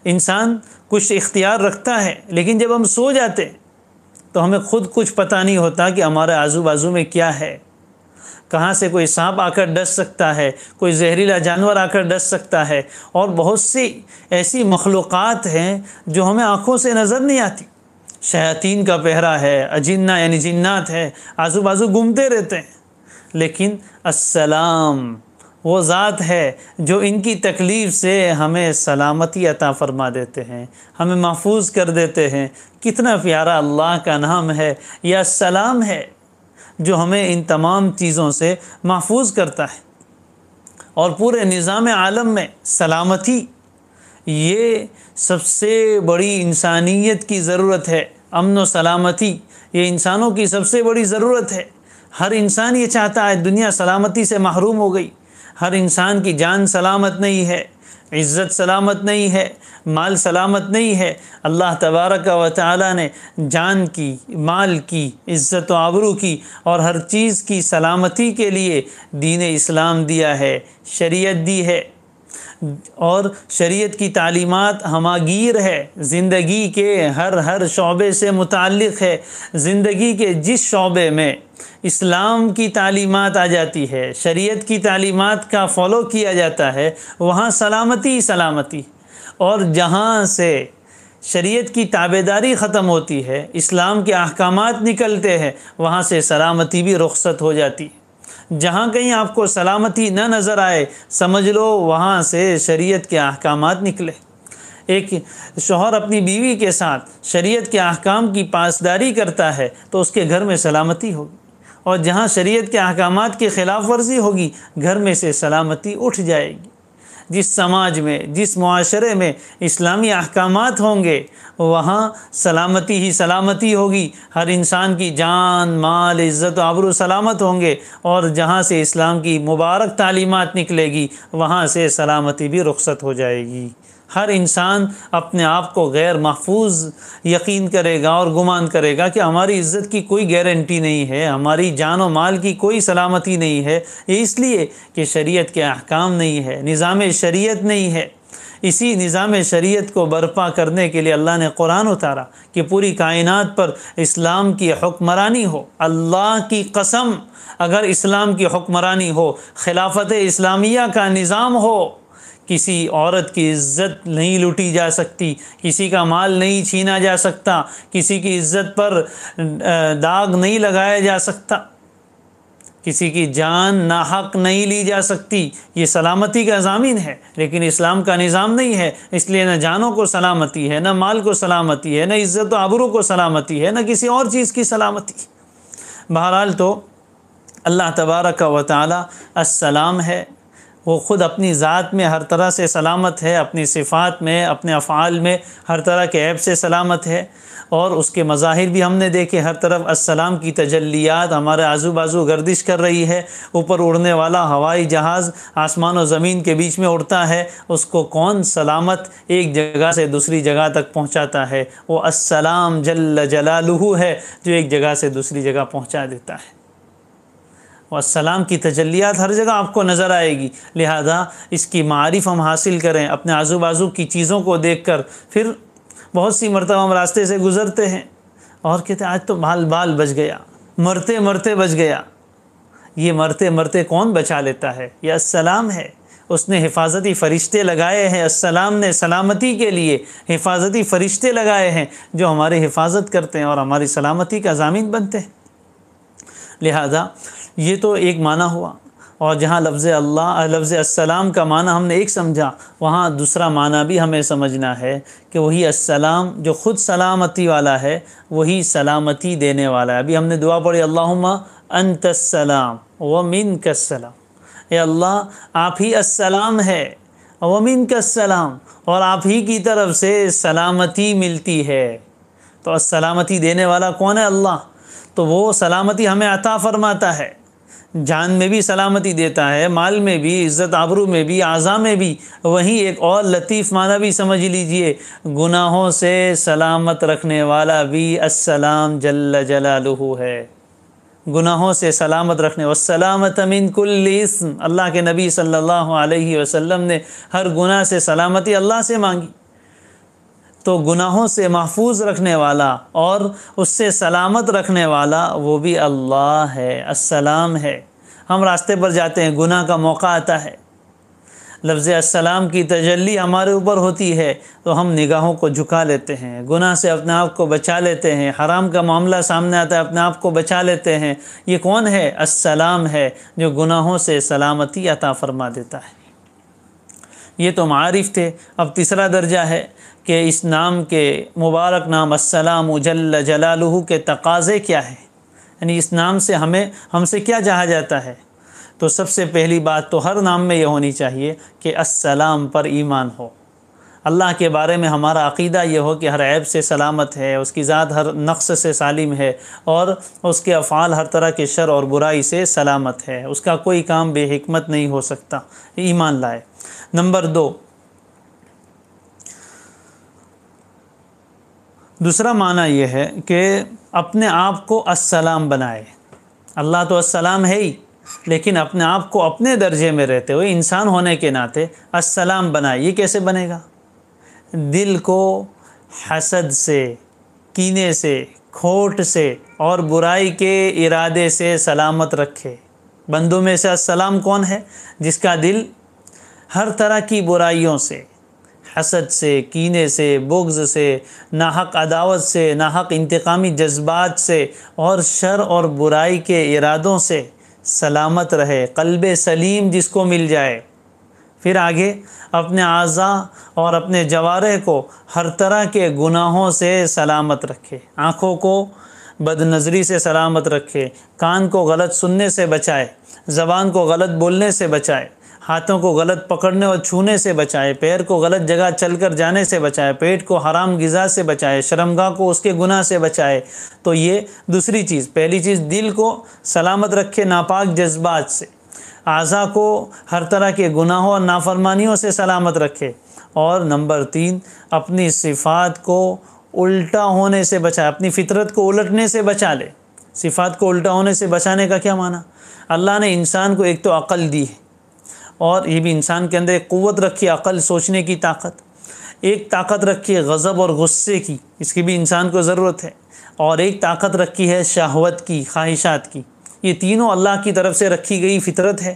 A: انسان کچھ اختیار رکھتا ہے، لیکن جب ہم سو جاتے ہیں تو ہمیں خود کچھ پتہ نہیں ہوتا کہ ہمارے آزو بازو میں کیا ہے، کہاں سے کوئی سانپ آ کر ڈس سکتا ہے، کوئی زہریلا جانور آ کر ڈس سکتا ہے، اور بہت سی ایسی مخلوقات ہیں جو ہمیں آنکھوں سے نظر نہیں آتی۔ شیاطین کا پہرا ہے، اجنہ یعنی جنات ہے، آزو بازو گھومتے رہتے ہیں، لیکن السلام وہ ذات ہے جو ان کی تکلیف سے ہمیں سلامتی عطا فرما دیتے ہیں، ہمیں محفوظ کر دیتے ہیں۔ کتنا پیارا اللہ کا نام ہے، یہ السلام ہے جو ہمیں ان تمام چیزوں سے محفوظ کرتا ہے۔ اور پورے نظام عالم میں سلامتی یہ سب سے بڑی انسانیت کی ضرورت ہے۔ امن و سلامتی یہ انسانوں کی سب سے بڑی ضرورت ہے۔ ہر انسان یہ چاہتا ہے، دنیا سلامتی سے محروم ہو گئی، ہر انسان کی جان سلامت نہیں ہے، عزت سلامت نہیں ہے، مال سلامت نہیں ہے۔ اللہ تبارک و تعالی نے جان کی، مال کی، عزت و آبرو کی اور ہر چیز کی سلامتی کے لیے دین اسلام دیا ہے، شریعت دی ہے، اور شریعت کی تعلیمات ہماگیر ہے، زندگی کے ہر شعبے سے متعلق ہے۔ زندگی کے جس شعبے میں اسلام کی تعلیمات آ جاتی ہے، شریعت کی تعلیمات کا فالو کیا جاتا ہے، وہاں سلامتی سلامتی، اور جہاں سے شریعت کی تابعداری ختم ہوتی ہے، اسلام کے احکامات نکلتے ہیں، وہاں سے سلامتی بھی رخصت ہو جاتی ہے۔ جہاں کہیں آپ کو سلامتی نہ نظر آئے، سمجھ لو وہاں سے شریعت کے احکامات نکلے۔ ایک شوہر اپنی بیوی کے ساتھ شریعت کے احکام کی پاسداری کرتا ہے تو اس کے گھر میں سلامتی ہوگی، اور جہاں شریعت کے احکامات کی خلاف ورزی ہوگی، گھر میں سے سلامتی اٹھ جائے گی۔ جس سماج میں، جس معاشرے میں اسلامی احکامات ہوں گے، وہاں سلامتی ہی سلامتی ہوگی، ہر انسان کی جان، مال، عزت و آبرو سلامت ہوں گے، اور جہاں سے اسلام کی مبارک تعلیمات نکلے گی، وہاں سے سلامتی بھی رخصت ہو جائے گی۔ ہر انسان اپنے آپ کو غیر محفوظ یقین کرے گا اور گمان کرے گا کہ ہماری عزت کی کوئی گارنٹی نہیں ہے، ہماری جان و مال کی کوئی سلامتی نہیں ہے، یہ اس لیے کہ شریعت کے احکام نہیں ہے، نظام شریعت نہیں ہے۔ اسی نظام شریعت کو برپا کرنے کے لیے اللہ نے قرآن اتارا کہ پوری کائنات پر اسلام کی حکمرانی ہو۔ اللہ کی قسم، اگر اسلام کی حکمرانی ہو، خلافت اسلامیہ کا نظام ہو، کسی عورت کی عزت نہیں لوٹی جا سکتی، کسی کا مال نہیں چھینا جا سکتا، کسی کی عزت پر داغ نہیں لگایا جا سکتا، کسی کی جان ناحق نہیں لی جا سکتی۔ یہ سلامتی کا ضامن ہے، لیکن اسلام کا نظام نہیں ہے، اس لیے نہ جانوں کو سلامتی ہے، نہ مال کو سلامتی ہے، نہ عزت و آبرو کو سلامتی ہے، نہ کسی اور چیز کی سلامتی۔ بہرحال تو اللہ تبارک و تعالی السلام ہے، وہ خود اپنی ذات میں ہر طرح سے سلامت ہے، اپنی صفات میں، اپنے افعال میں ہر طرح کے عیب سے سلامت ہے، اور اس کے مظاہر بھی ہم نے دیکھے، ہر طرف السلام کی تجلیات ہمارے آزو بازو گردش کر رہی ہے۔ اوپر اڑنے والا ہوائی جہاز آسمان و زمین کے بیچ میں اڑتا ہے، اس کو کون سلامت ایک جگہ سے دوسری جگہ تک پہنچاتا ہے؟ وہ السلام جل جلالہ ہے جو ایک جگہ سے دوسری جگہ پہنچا دیتا ہے۔ اور السلام کی تجلیات ہر جگہ آپ کو نظر آئے گی، لہذا اس کی معرف ہم حاصل کریں اپنے آزو بازو کی چیزوں کو دیکھ کر۔ پھر بہت سی مرتبہ ہم راستے سے گزرتے ہیں اور کہتے ہیں آج تو بال بچ گیا، مرتے مرتے بچ گیا۔ یہ مرتے مرتے کون بچا لیتا ہے؟ یہ السلام ہے، اس نے حفاظتی فرشتے لگائے ہیں، السلام نے سلامتی کے لیے حفاظتی فرشتے لگائے ہیں جو ہماری حفاظت کرتے ہیں اور ہماری سلامتی کا ضامن بنتے ہیں۔ لہذا یہ تو ایک معنی ہوا، اور جہاں لفظ السلام کا معنی ہم نے ایک سمجھا، وہاں دوسرا معنی بھی ہمیں سمجھنا ہے کہ وہی السلام جو خود سلامتی والا ہے، وہی سلامتی دینے والا ہے۔ ابھی ہم نے دعا پڑھی اللہم انت السلام ومنک السلام، اے اللہ آپ ہی السلام ہے، ومنک السلام، اور آپ ہی کی طرف سے سلامتی ملتی ہے۔ تو السلامتی دینے والا کون ہے؟ اللہ۔ تو وہ سلامتی ہمیں عطا فرماتا ہے، جان میں بھی سلامتی دیتا ہے، مال میں بھی، عزت آبرو میں بھی، اعضاء میں بھی۔ وہیں ایک اور لطیف معنی بھی سمجھ لیجئے، گناہوں سے سلامت رکھنے والا بھی السلام جل جلالہ ہے۔ گناہوں سے سلامت رکھنے، والسلامۃ من کل اسم، اللہ کے نبی صلی اللہ علیہ وسلم نے ہر گناہ سے سلامتی اللہ سے مانگی۔ تو گناہوں سے محفوظ رکھنے والا اور اس سے سلامت رکھنے والا وہ بھی اللہ ہے، السلام ہے۔ ہم راستے پر جاتے ہیں، گناہ کا موقع آتا ہے، لفظ السلام کی تجلی ہمارے اوپر ہوتی ہے تو ہم نگاہوں کو جھکا لیتے ہیں، گناہ سے اپنے آپ کو بچا لیتے ہیں، حرام کا معاملہ سامنے آتا ہے اپنے آپ کو بچا لیتے ہیں۔ یہ کون ہے؟ السلام ہے جو گناہوں سے سلامتی عطا فرما دیتا ہے۔ یہ تو معارف تھے۔ اب تیسرا درجہ ہے کہ اس نام کے مبارک نام السلام جل جلالہ کے تقاضے کیا ہیں، یعنی اس نام سے ہم سے کیا چاہا جاتا ہے۔ تو سب سے پہلی بات تو ہر نام میں یہ ہونی چاہیے کہ السلام پر ایمان ہو، اللہ کے بارے میں ہمارا عقیدہ یہ ہو کہ ہر عیب سے سلامت ہے، اس کی ذات ہر نقص سے سالم ہے، اور اس کے افعال ہر طرح کے شر اور برائی سے سلامت ہے، اس کا کوئی کام بے حکمت نہیں ہو سکتا، ایمان لائے۔ نمبر 2، دوسرا معنی یہ ہے کہ اپنے آپ کو السلام بنائے۔ اللہ تو السلام ہے ہی، لیکن اپنے آپ کو اپنے درجے میں رہتے ہوئے انسان ہونے کے ناطے السلام بنائے۔ یہ کیسے بنے گا؟ دل کو حسد سے، کینے سے، کھوٹ سے اور برائی کے ارادے سے سلامت رکھے۔ بندوں میں سے السلام کون ہے؟ جس کا دل ہر طرح کی برائیوں سے، حسد سے، کینے سے، بغض سے، ناحق عداوت سے، ناحق انتقامی جذبات سے اور شر اور برائی کے ارادوں سے سلامت رہے، قلب سلیم جس کو مل جائے۔ پھر آگے اپنے اعضاء اور اپنے جوارح کو ہر طرح کے گناہوں سے سلامت رکھے، آنکھوں کو بد نظری سے سلامت رکھے، کان کو غلط سننے سے بچائے، زبان کو غلط بولنے سے بچائے، ہاتھوں کو غلط پکڑنے اور چھونے سے بچائے، پیر کو غلط جگہ چل کر جانے سے بچائے، پیٹ کو حرام غذا سے بچائے، شرمگاہ کو اس کے گناہ سے بچائے۔ تو یہ دوسری چیز، پہلی چیز دل کو سلامت رکھے ناپاک جذبات سے، اعضاء کو ہر طرح کے گناہوں اور نافرمانیوں سے سلامت رکھے، اور نمبر 3 اپنی صفات کو الٹا ہونے سے بچائے، اپنی فطرت کو الٹنے سے بچا لے۔ صفات کو الٹا ہونے سے بچانے کا کیا معنی؟ اللہ نے انسان کو ایک تو عقل دی ہے، اور یہ بھی انسان کے اندر ایک قوت رکھی، عقل، سوچنے کی طاقت، ایک طاقت رکھی ہے غضب اور غصے کی، اس کی بھی انسان کو ضرورت ہے، اور ایک طاقت رکھی ہے شہوت کی، خواہشات کی۔ یہ تینوں اللہ کی طرف سے رکھی گئی فطرت ہے،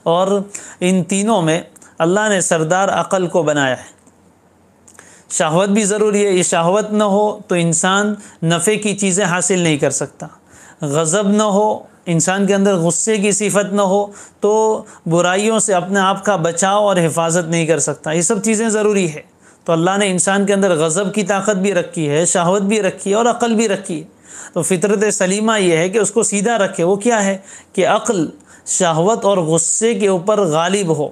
A: اور ان تینوں میں اللہ نے سردار عقل کو بنایا ہے۔ شہوت بھی ضروری ہے، یہ شہوت نہ ہو تو انسان نفع کی چیزیں حاصل نہیں کر سکتا، غضب نہ ہو، انسان کے اندر غصے کی صفت نہ ہو تو برائیوں سے اپنے آپ کا بچاؤ اور حفاظت نہیں کر سکتا، یہ سب چیزیں ضروری ہے۔ تو اللہ نے انسان کے اندر غضب کی طاقت بھی رکھی ہے، شہوت بھی رکھی ہے، اور عقل بھی رکھی ہے۔ تو فطرت سلیمہ یہ ہے کہ اس کو سیدھا رکھے۔ وہ کیا ہے کہ عقل شہوت اور غصے کے اوپر غالب ہو،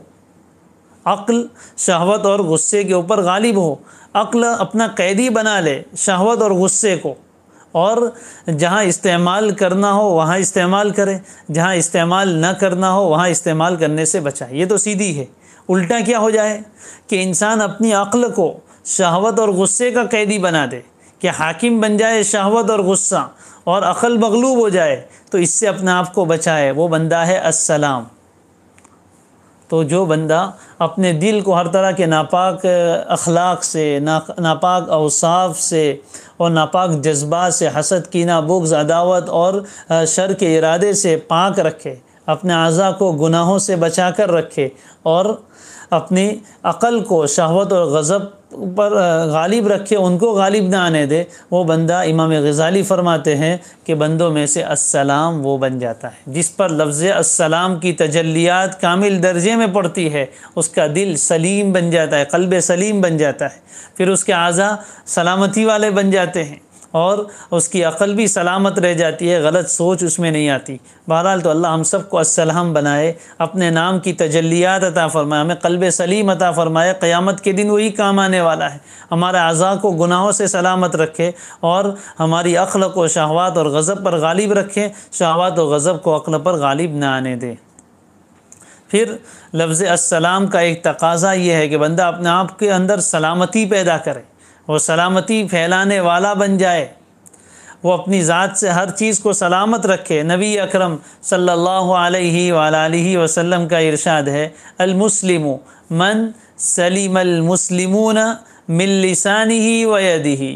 A: عقل شہوت اور غصے کے اوپر غالب ہو، عقل اپنا قیدی بنا لے شہوت اور غصے کو، اور جہاں استعمال کرنا ہو وہاں استعمال کرے، جہاں استعمال نہ کرنا ہو وہاں استعمال کرنے سے بچائے۔ یہ تو سیدھی ہے۔ الٹا کیا ہو جائے کہ انسان اپنی عقل کو شہوت اور غصے کا قیدی بنا دے، کہ حاکم بن جائے شہوت اور غصہ، اور عقل مغلوب ہو جائے، تو اس سے اپنے آپ کو بچائے۔ وہ بندہ ہے السلام۔ تو جو بندہ اپنے دل کو ہر طرح کے ناپاک اخلاق سے، ناپاک اوصاف سے اور ناپاک جذبات سے، حسد، کینہ، بغض، عداوت اور شر کے ارادے سے پاک رکھے، اپنے اعضاء کو گناہوں سے بچا کر رکھے، اور اپنی عقل کو شہوت اور غضب پر غالب رکھے، ان کو غالب نہ آنے دے، وہ بندہ، امام غزالی فرماتے ہیں کہ بندوں میں سے السلام وہ بن جاتا ہے جس پر لفظ السلام کی تجلیات کامل درجے میں پڑتی ہے، اس کا دل سلیم بن جاتا ہے، قلب سلیم بن جاتا ہے، پھر اس کے اعضاء سلامتی والے بن جاتے ہیں، اور اس کی عقل بھی سلامت رہ جاتی ہے، غلط سوچ اس میں نہیں آتی۔ بہرحال تو اللہ ہم سب کو السلام بنائے، اپنے نام کی تجلیات عطا فرمائے، ہمیں قلب سلیم عطا فرمائے، قیامت کے دن وہی کام آنے والا ہے۔ ہمارے اعضاء کو گناہوں سے سلامت رکھے، اور ہماری عقل کو شہوات اور غضب پر غالب رکھے، شہوات اور غضب کو عقل پر غالب نہ آنے دے۔ پھر لفظ السلام کا ایک تقاضا یہ ہے کہ بندہ اپنے آپ کے اندر سلامتی پیدا کرے، وہ سلامتی پھیلانے والا بن جائے، وہ اپنی ذات سے ہر چیز کو سلامت رکھے۔ نبی اکرم صلی اللہ علیہ وآلہ وسلم کا ارشاد ہے، المسلم من سلم المسلمون من لسانہ ویدہ۔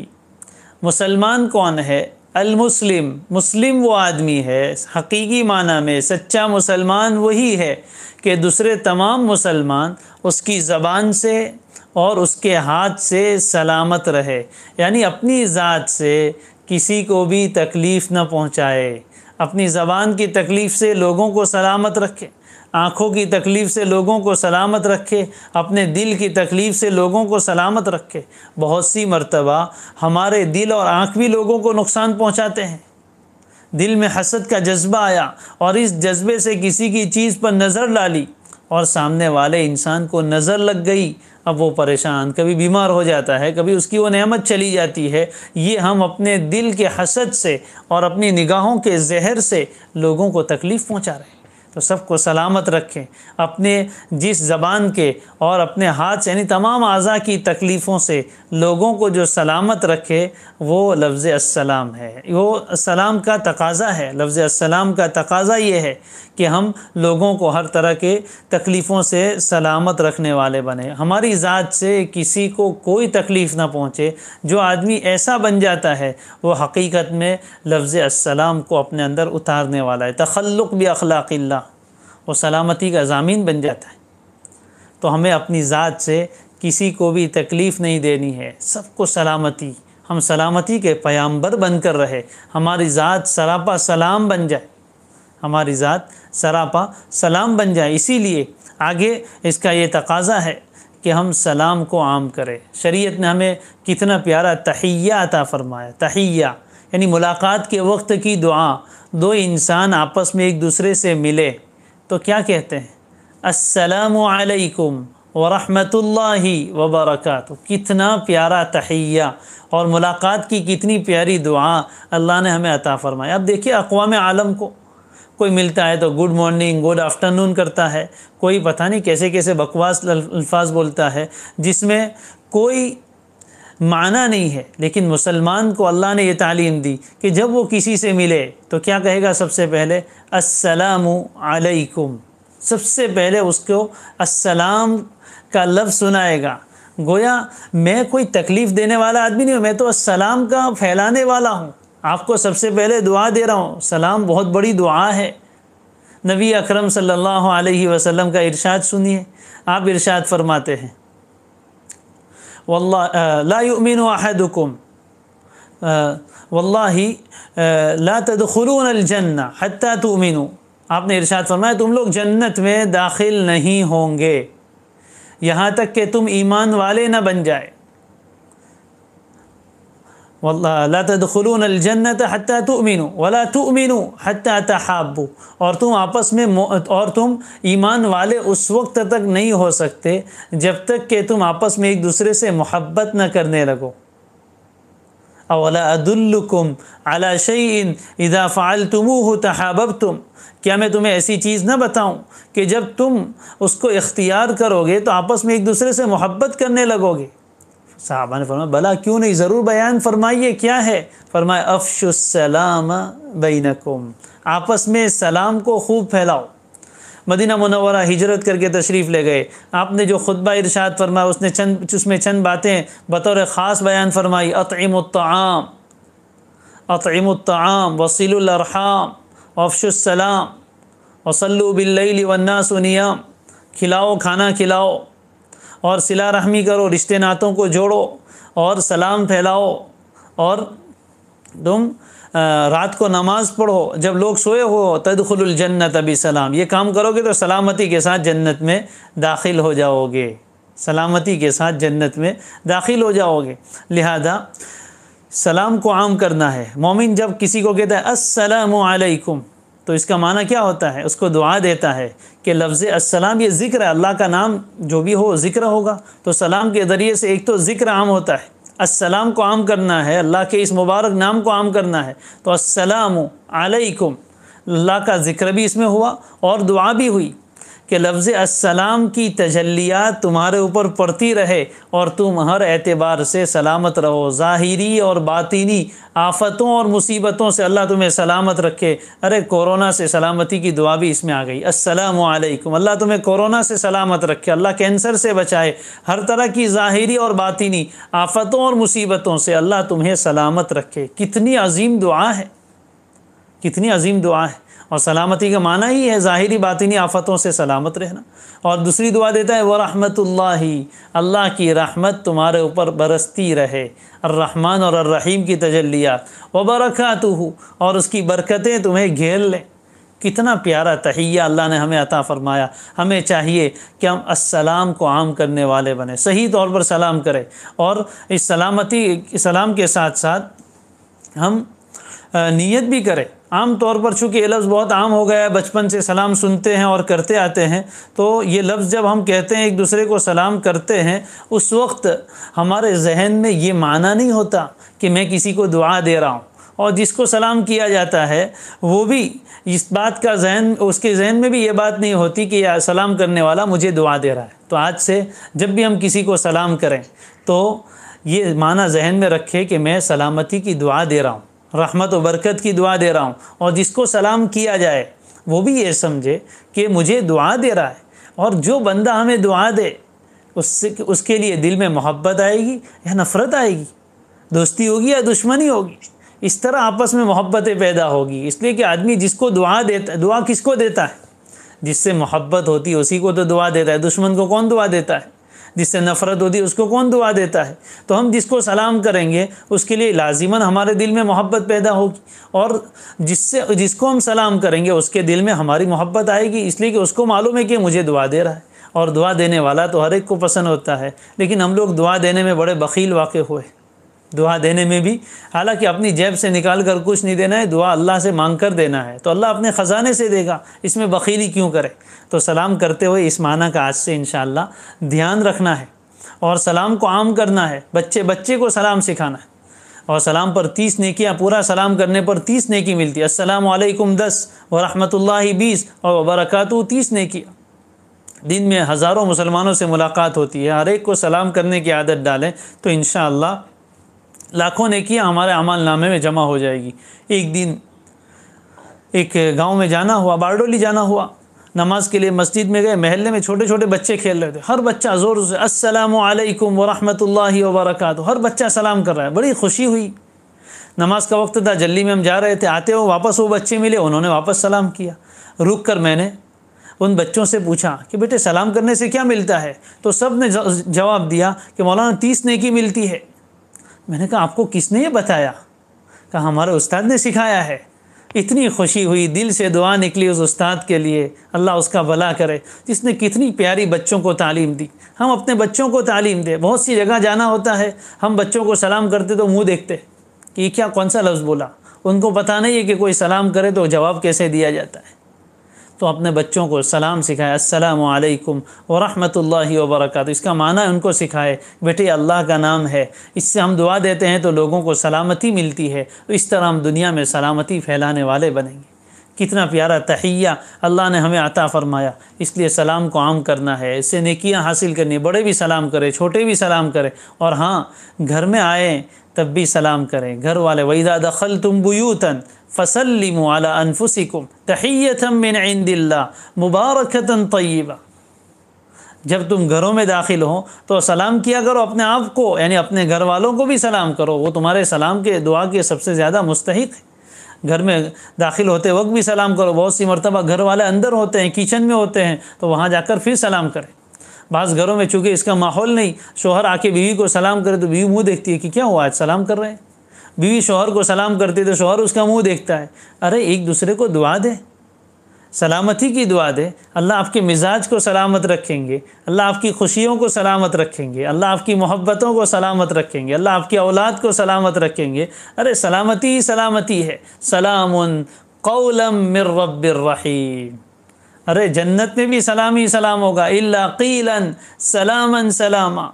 A: مسلمان کون ہے؟ المسلم، مسلم وہ آدمی ہے، حقیقی معنی میں سچا مسلمان وہی ہے کہ دوسرے تمام مسلمان اس کی زبان سے اور اس کے ہاتھ سے سلامت رہے، یعنی اپنی ذات سے کسی کو بھی تکلیف نہ پہنچائے، اپنی زبان کی تکلیف سے لوگوں کو سلامت رکھے، آنکھوں کی تکلیف سے لوگوں کو سلامت رکھے، اپنے دل کی تکلیف سے لوگوں کو سلامت رکھے۔ بہت سی مرتبہ ہمارے دل اور آنکھ بھی لوگوں کو نقصان پہنچاتے ہیں۔ دل میں حسد کا جذبہ آیا، اور اس جذبے سے کسی کی چیز پر نظر ڈالی، اور سامنے والے انسان کو نظر لگ گئی، اب وہ پریشان، کبھی بیمار ہو جاتا ہے، کبھی اس کی وہ نعمت چلی جاتی ہے۔ یہ ہم اپنے دل کے حسد سے اور اپنی نگاہوں کے زہر سے لوگوں کو تکلیف پہنچا رہے ہیں۔ تو سب کو سلامت رکھیں، اپنے جس زبان کے اور اپنے ہاتھ سے، یعنی تمام اعضاء کی تکلیفوں سے لوگوں کو جو سلامت رکھے، وہ لفظ السلام ہے، وہ السلام کا تقاضا ہے۔ لفظ السلام کا تقاضا یہ ہے کہ ہم لوگوں کو ہر طرح کے تکلیفوں سے سلامت رکھنے والے بنے، ہماری ذات سے کسی کو کوئی تکلیف نہ پہنچے۔ جو آدمی ایسا بن جاتا ہے وہ حقیقت میں لفظ السلام کو اپنے اندر اتارنے والا ہے، تخلق باخلاق اللہ، وہ سلامتی کا ضامن بن جاتا ہے۔ تو ہمیں اپنی ذات سے کسی کو بھی تکلیف نہیں دینی ہے، سب کو سلامتی، ہم سلامتی کے پیامبر بن کر رہے، ہماری ذات سراپا سلام بن جائے، ہماری ذات سراپا سلام بن جائے۔ اسی لیے آگے اس کا یہ تقاضا ہے کہ ہم سلام کو عام کریں۔ شریعت نے ہمیں کتنا پیارا تحیہ عطا فرمایا۔ تحیہ یعنی ملاقات کے وقت کی دعا۔ دو انسان آپس میں ایک دوسرے سے ملے تو کیا کہتے ہیں؟ السلام علیکم ورحمۃ اللہ وبرکاتہ۔ کتنا پیارا تحیہ اور ملاقات کی کتنی پیاری دعا اللہ نے ہمیں عطا فرمایا۔ اب دیکھیے اقوام عالم کو کوئی ملتا ہے تو گڈ مارننگ گڈ آفٹرنون کرتا ہے، کوئی پتہ نہیں کیسے کیسے بکواس الفاظ بولتا ہے جس میں کوئی معنی نہیں ہے۔ لیکن مسلمان کو اللہ نے یہ تعلیم دی کہ جب وہ کسی سے ملے تو کیا کہے گا؟ سب سے پہلے السلام علیکم، سب سے پہلے اس کو السلام کا لفظ سنائے گا۔ گویا میں کوئی تکلیف دینے والا آدمی نہیں ہوں، میں تو السلام کا پھیلانے والا ہوں، آپ کو سب سے پہلے دعا دے رہا ہوں۔ سلام بہت بڑی دعا ہے۔ نبی اکرم صلی اللہ علیہ وسلم کا ارشاد سنیے، آپ ارشاد فرماتے ہیں واللہ لا یؤمن احدکم واللہ لا تدخلون الجنہ حتی تؤمنوا، آپ نے ارشاد فرمایا تم لوگ جنت میں داخل نہیں ہوں گے یہاں تک کہ تم ایمان والے نہ بن جائے۔ واللہ لا تدخلون الجنت حتی تؤمنوا ولا تؤمنوا حتی تحابوا، اور تم آپس میں اور تم ایمان والے اس وقت تک نہیں ہو سکتے جب تک کہ تم آپس میں ایک دوسرے سے محبت نہ کرنے لگو۔ اولا ادلکم علی شیء اذا فعلتموه تحاببتم، کیا میں تمہیں ایسی چیز نہ بتاؤں کہ جب تم اس کو اختیار کرو گے تو آپس میں ایک دوسرے سے محبت کرنے لگو گے؟ صحابہ نے فرمایا بلا کیوں نہیں، ضرور بیان فرمائیے کیا ہے؟ فرمایا افشوا السلام بینکم، آپس میں سلام کو خوب پھیلاؤ۔ مدینہ منورہ ہجرت کر کے تشریف لے گئے، آپ نے جو خطبہ ارشاد فرمایا اس میں چند باتیں بطور خاص بیان فرمائی، اطعموا الطعام وصلوا الارحام وافشوا السلام وصلوا باللیل والناس نیام، کھلاؤ، کھانا کھلاؤ اور صلہ رحمی کرو، رشتے ناتوں کو جوڑو اور سلام پھیلاؤ، اور تم رات کو نماز پڑھو، جب لوگ سوئے ہو تدخل الجنت بسلام، یہ کام کرو گے تو سلامتی کے ساتھ جنت میں داخل ہو جاؤ گے، سلامتی کے ساتھ جنت میں داخل ہو جاؤ گے۔ لہذا سلام کو عام کرنا ہے۔ مومن جب کسی کو کہتا ہے السلام علیکم تو اس کا معنی کیا ہوتا ہے؟ اس کو دعا دیتا ہے کہ لفظ السلام یہ ذکر ہے، اللہ کا نام جو بھی ہو ذکر ہوگا، تو سلام کے ذریعے سے ایک تو ذکر عام ہوتا ہے، السلام کو عام کرنا ہے، اللہ کے اس مبارک نام کو عام کرنا ہے، تو السلام علیکم، اللہ کا ذکر بھی اس میں ہوا اور دعا بھی ہوئی کہ لفظ السلام کی تجلیات تمہارے اوپر پڑتی رہے اور تم ہر اعتبار سے سلامت رہو، ظاہری اور باطنی آفتوں اور مصیبتوں سے اللہ تمہیں سلامت رکھے۔ ارے کورونا سے سلامتی کی دعا بھی اس میں آ گئی، السلام علیکم، اللہ تمہیں کورونا سے سلامت رکھے، اللہ کینسر سے بچائے، ہر طرح کی ظاہری اور باطنی آفتوں اور مصیبتوں سے اللہ تمہیں سلامت رکھے۔ کتنی عظیم دعا ہے، کتنی عظیم دعا ہے، اور سلامتی کا معنی ہی ہے ظاہری باطنی آفتوں سے سلامت رہنا۔ اور دوسری دعا دیتا ہے ورحمۃ اللہ، اللہ کی رحمت تمہارے اوپر برستی رہے، الرحمن اور الرحیم کی تجلیات، وبرکاتہ، اور اس کی برکتیں تمہیں گھیر لیں۔ کتنا پیارا تحیہ اللہ نے ہمیں عطا فرمایا۔ ہمیں چاہیے کہ ہم السلام کو عام کرنے والے بنیں، صحیح طور پر سلام کریں، اور اس سلام کے ساتھ ساتھ ہم نیت بھی کریں۔ عام طور پر چونکہ یہ لفظ بہت عام ہو گیا ہے، بچپن سے سلام سنتے ہیں اور کرتے آتے ہیں، تو یہ لفظ جب ہم کہتے ہیں ایک دوسرے کو سلام کرتے ہیں، اس وقت ہمارے ذہن میں یہ معنی نہیں ہوتا کہ میں کسی کو دعا دے رہا ہوں، اور جس کو سلام کیا جاتا ہے وہ بھی اس بات کا اس کے ذہن میں بھی یہ بات نہیں ہوتی کہ یہ سلام کرنے والا مجھے دعا دے رہا ہے۔ تو آج سے جب بھی ہم کسی کو سلام کریں تو یہ معنی ذہن میں رکھے کہ میں سلامتی کی دعا دے رہا ہوں، رحمت و برکت کی دعا دے رہا ہوں، اور جس کو سلام کیا جائے وہ بھی یہ سمجھے کہ مجھے دعا دے رہا ہے۔ اور جو بندہ ہمیں دعا دے اس کے لیے دل میں محبت آئے گی یا نفرت آئے گی، دوستی ہوگی یا دشمنی ہوگی، اس طرح آپس میں محبتیں پیدا ہوگی۔ اس لیے کہ آدمی جس کو دعا دیتا ہے، دعا کس کو دیتا ہے؟ جس سے محبت ہوتی ہے اسی کو تو دعا دیتا ہے، دشمن کو کون دعا دیتا ہے؟ جس سے نفرت ہوتی ہے اس کو کون دعا دیتا ہے؟ تو ہم جس کو سلام کریں گے اس کے لیے لازماً ہمارے دل میں محبت پیدا ہوگی، اور جس کو ہم سلام کریں گے اس کے دل میں ہماری محبت آئے گی، اس لیے کہ اس کو معلوم ہے کہ مجھے دعا دے رہا ہے، اور دعا دینے والا تو ہر ایک کو پسند ہوتا ہے۔ لیکن ہم لوگ دعا دینے میں بڑے بخیل واقع ہوئے، دعا دینے میں بھی حالانکہ اپنی جیب سے نکال کر کچھ نہیں دینا ہے، دعا اللہ سے مانگ کر دینا ہے، تو اللہ اپنے خزانے سے دے گا، اس میں بخیلی کیوں کرے؟ تو سلام کرتے ہوئے اس معنی کا آج سے انشاءاللہ دھیان رکھنا ہے، اور سلام کو عام کرنا ہے، بچے کو سلام سکھانا ہے۔ اور سلام پر 30 نیکیاں، پورا سلام کرنے پر 30 نیکی ملتی ہے۔ السلام علیکم 10 ورحمۃ اللہ 20 اور وبرکاتہ 30 نیکیاں۔ دن میں ہزاروں مسلمانوں سے ملاقات ہوتی ہے، ہر ایک کو سلام کرنے کی عادت ڈالیں تو انشاءاللہ لاکھوں نیکیاں ہمارے اعمال نامے میں جمع ہو جائے گی۔ ایک دن ایک گاؤں میں جانا ہوا، باردولی جانا ہوا، نماز کے لیے مسجد میں گئے، محلے میں چھوٹے چھوٹے بچے کھیل رہے تھے، ہر بچہ زور سے السلام علیکم ورحمۃ اللہ وبرکاتہ، ہر بچہ سلام کر رہا ہے، بڑی خوشی ہوئی۔ نماز کا وقت تھا، جلدی میں ہم جا رہے تھے، آتے ہوئے واپس وہ بچے ملے، انہوں نے واپس سلام کیا۔ رک کر میں نے ان بچوں سے پوچھا کہ بیٹے سلام کرنے سے کیا ملتا ہے؟ تو سب نے جواب دیا کہ مولانا 30 نیکی ملتی ہے۔ میں نے کہا آپ کو کس نے یہ بتایا؟ کہا ہمارے استاد نے سکھایا ہے۔ اتنی خوشی ہوئی، دل سے دعا نکلی اس استاد کے لیے، اللہ اس کا بھلا کرے، جس نے کتنی پیاری بچوں کو تعلیم دی۔ ہم اپنے بچوں کو تعلیم دیں، بہت سی جگہ جانا ہوتا ہے، ہم بچوں کو سلام کرتے تو منہ دیکھتے کہ یہ کیا کون سا لفظ بولا، ان کو پتہ نہیں ہے کہ کوئی سلام کرے تو جواب کیسے دیا جاتا ہے۔ تو اپنے بچوں کو سلام سکھائے، السلام علیکم ورحمۃ اللہ وبرکاتہ، اس کا معنی ان کو سکھائے، بیٹے اللہ کا نام ہے، اس سے ہم دعا دیتے ہیں تو لوگوں کو سلامتی ملتی ہے، تو اس طرح ہم دنیا میں سلامتی پھیلانے والے بنیں گے۔ کتنا پیارا تحیہ اللہ نے ہمیں عطا فرمایا، اس لیے سلام کو عام کرنا ہے، اس سے نیکیاں حاصل کرنی، بڑے بھی سلام کریں، چھوٹے بھی سلام کریں، اور ہاں گھر میں آئیں تب بھی سلام کریں، گھر والے وَإِذَا دَخَلْتُمْ بُيُوتًا فَسَلِّمُوا عَلَىٰ أَنفُسِكُمْ تَحِيَّةً مِّنْ عِندِ اللَّهِ مُبَارَكَةً طَيِّبَةً۔ جب تم گھروں میں داخل ہو تو سلام کیا کرو اپنے آپ کو، یعنی اپنے گھر والوں کو بھی سلام کرو، وہ تمہارے سلام کے دعا کے سب سے زیادہ مستحق ہے۔ گھر میں داخل ہوتے وقت بھی سلام کرو، بہت سی مرتبہ گھر والے اندر ہوتے ہیں، کچن میں ہوتے ہیں، تو وہاں جا کر پھر سلام کریں۔ بعض گھروں میں چونکہ اس کا ماحول نہیں، شوہر آ کے بیوی کو سلام کرے تو بیوی منہ دیکھتی ہے کہ کیا ہوا آج سلام کر رہے ہیں، بیوی شوہر کو سلام کرتی ہے تو شوہر اس کا منہ دیکھتا ہے۔ ارے ایک دوسرے کو دعا دے، سلامتی کی دعا دے، اللہ آپ کے مزاج کو سلامت رکھیں گے، اللہ آپ کی خوشیوں کو سلامت رکھیں گے، اللہ آپ کی محبتوں کو سلامت رکھیں گے، اللہ آپ کی اولاد کو سلامت رکھیں گے۔ ارے سلامتی ہی سلامتی ہے، سلام قولا من رب الرحیم۔ ارے جنت میں بھی سلام ہی سلام ہوگا، الا قیلا سلاما سلاما،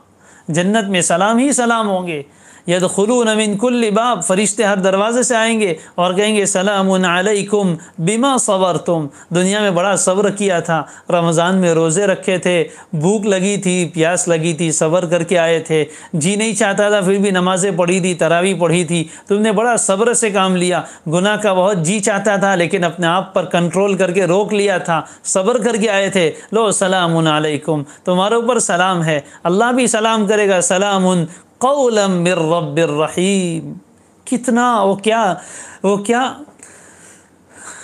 A: جنت میں سلام ہی سلام ہوں گے۔ یدخلون من کل باب، فرشتے ہر دروازے سے آئیں گے اور کہیں گے سلام علیکم بما صبرتم، دنیا میں بڑا صبر کیا تھا، رمضان میں روزے رکھے تھے، بھوک لگی تھی، پیاس لگی تھی، صبر کر کے آئے تھے، جی نہیں چاہتا تھا پھر بھی نمازیں پڑھی تھی، تراویح پڑھی تھی، تم نے بڑا صبر سے کام لیا، گناہ کا بہت جی چاہتا تھا لیکن اپنے آپ پر کنٹرول کر کے روک لیا تھا، صبر کر کے آئے تھے، لو سلام علیکم، تمہارے اوپر سلام ہے، اللہ بھی سلام کرے گا، سلام قولا من رب الرحیم۔ کتنا وہ کیا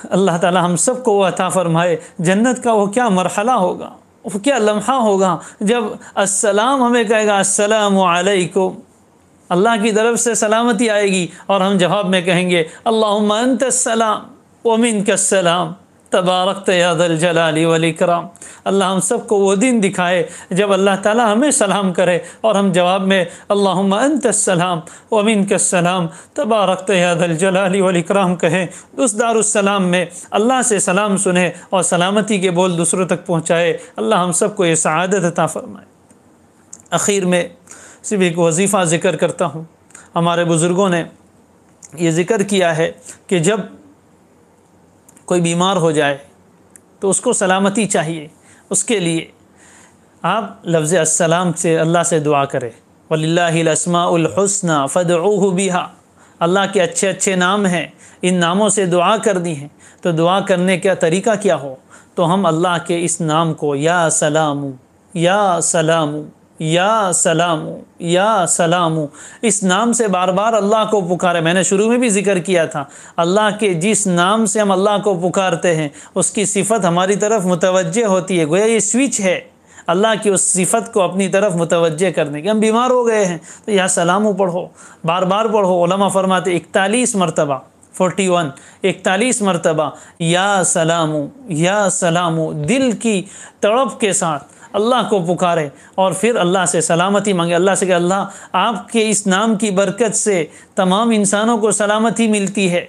A: اللہ تعالی ہم سب کو وہ عطا فرمائے، جنت کا وہ کیا مرحلہ ہوگا، وہ کیا لمحہ ہوگا جب السلام ہمیں کہے گا السلام علیکم، اللہ کی طرف سے سلامتی آئے گی اور ہم جواب میں کہیں گے اللہم انت السلام ومنک السلام تبارکت یا ذا الجلال والاکرام۔ اللہ ہم سب کو وہ دن دکھائے جب اللہ تعالی ہمیں سلام کرے اور ہم جواب میں اللہم انت السلام ومنک السلام تبارکت یا ذا الجلال والاکرام کہیں، اس دار السلام میں اللہ سے سلام سنیں اور سلامتی کے بول دوسروں تک پہنچائے۔ اللہ ہم سب کو یہ سعادت عطا فرمائے۔ اخیر میں صرف ایک وظیفہ ذکر کرتا ہوں، ہمارے بزرگوں نے یہ ذکر کیا ہے کہ جب کوئی بیمار ہو جائے تو اس کو سلامتی چاہیے، اس کے لیے آپ لفظ السلام سے اللہ سے دعا کریں، وَلِلَّهِ الْأَسْمَاءُ الْحُسْنَى فَادْعُوهُ بِهَا، اللہ کے اچھے اچھے نام ہیں، ان ناموں سے دعا کرنی ہے۔ تو دعا کرنے کا طریقہ کیا ہو؟ تو ہم اللہ کے اس نام کو یا سلام یا سلام یا سلام یا سلام، اس نام سے بار بار اللہ کو پکارے۔ میں نے شروع میں بھی ذکر کیا تھا، اللہ کے جس نام سے ہم اللہ کو پکارتے ہیں اس کی صفت ہماری طرف متوجہ ہوتی ہے، گویا یہ سوئچ ہے اللہ کی اس صفت کو اپنی طرف متوجہ کرنے کی۔ ہم بیمار ہو گئے ہیں تو یا سلام پڑھو، بار بار پڑھو۔ علماء فرماتے 41 مرتبہ 41 مرتبہ یا سلام دل کی تڑپ کے ساتھ اللہ کو پکارے اور پھر اللہ سے سلامتی مانگے، اللہ سے کہ اللہ آپ کے اس نام کی برکت سے تمام انسانوں کو سلامتی ملتی ہے،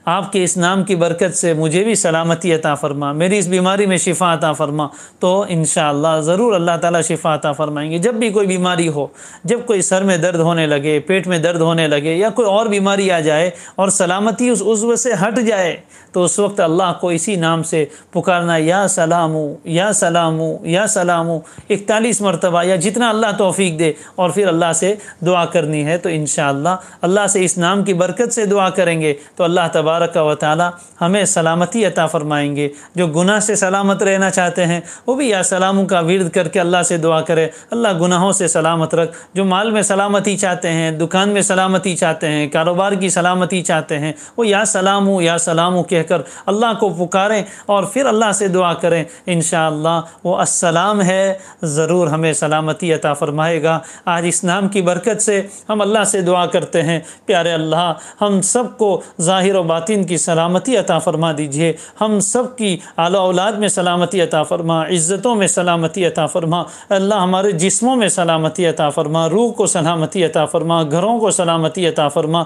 A: آپ کے اس نام کی برکت سے مجھے بھی سلامتی عطا فرما، میری اس بیماری میں شفا عطا فرما، تو انشاءاللہ ضرور اللہ تعالیٰ شفا عطا فرمائیں گے۔ جب بھی کوئی بیماری ہو، جب کوئی سر میں درد ہونے لگے، پیٹ میں درد ہونے لگے، یا کوئی اور بیماری آ جائے اور سلامتی اس عضو سے ہٹ جائے، تو اس وقت اللہ کو اسی نام سے پکارنا، یا سلامو یا سلامو یا سلامو 41 مرتبہ، یا جتنا اللہ توفیق دے، اور پھر اللہ سے دعا کرنی ہے۔ تو انشاءاللہ اللہ سے اس نام کی برکت سے دعا کریں گے تو اللہ تبارک و تعالی ہمیں سلامتی عطا فرمائیں گے۔ جو گناہ سے سلامت رہنا چاہتے ہیں وہ بھی یا سلاموں کا ورد کر کے اللہ سے دعا کرے، اللہ گناہوں سے سلامت رکھ۔ جو مال میں سلامتی چاہتے ہیں، دکان میں سلامتی چاہتے ہیں، کاروبار کی سلامتی چاہتے ہیں، وہ یا سلامو کہہ کر اللہ کو پکاریں اور پھر اللہ سے دعا کریں، انشاءاللہ وہ السلام ہے، ضرور ہمیں سلامتی عطا فرمائے گا۔ آج اس نام کی برکت سے ہم اللہ سے دعا کرتے ہیں، پیارے اللہ ہم سب کو ظاہر و باطن کی سلامتی عطا فرما دیجئے، ہم سب کی اعلی اولاد میں سلامتی عطا فرما، عزتوں میں سلامتی عطا فرما، اللہ ہمارے جسموں میں سلامتی عطا فرما، روح کو سلامتی عطا فرما، گھروں کو سلامتی عطا فرما،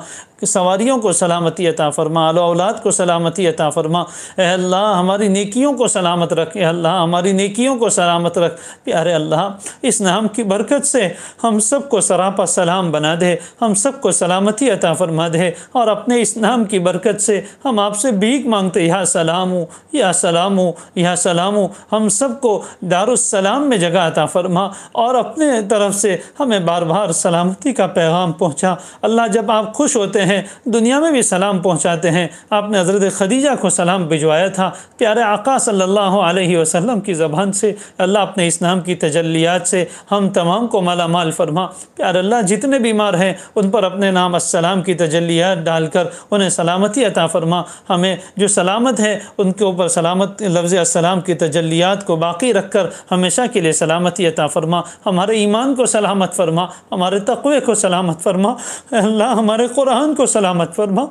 A: سواریوں کو سلامتی عطا فرما، اعلی اولاد کو سلامتی عطا فرما۔ اے اللہ ہماری نیکیوں کو سلامت رکھ، اے اللہ ہماری نیکیوں کو سلامت رکھ، پیارے اللہ اس نام کی برکت سے ہم سب کو سراپا سلام بنا دے، ہم سب کو سلامتی عطا فرما دے، اور اپنے اس نام کی برکت سے ہم آپ سے بھیک مانگتے، یا سلامو یا سلامو یا سلامو، ہم سب کو دارالسلام میں جگہ عطا فرما، اور اپنے طرف سے ہمیں بار بار سلامتی کا پیغام پہنچا۔ اللہ جب آپ خوش ہوتے ہیں دنیا میں بھی سلام پہنچاتے ہیں۔ آپ نے حضرت خدیجہ کو سلام بھجوایا تھا، پیارے آقا صلی اللہ علیہ وسلم کی زبان سے۔ اللہ اپنے اس نام کی تجلیات سے ہم تمام کو مالا مال فرما، پیارے اللہ جتنے بیمار ہیں ان پر اپنے نام السلام کی تجلیات ڈال کر انہیں سلامتی عطا فرما، ہمیں جو سلامت ہیں ان کے اوپر سلامت لفظ السلام کی تجلیات کو باقی رکھ کر ہمیشہ کے لیے سلامتی عطا فرما، ہمارے ایمان کو سلامت فرما، ہمارے تقوی کو سلامت فرما، اے اللہ ہمارے قرآن کو سلامت فرما،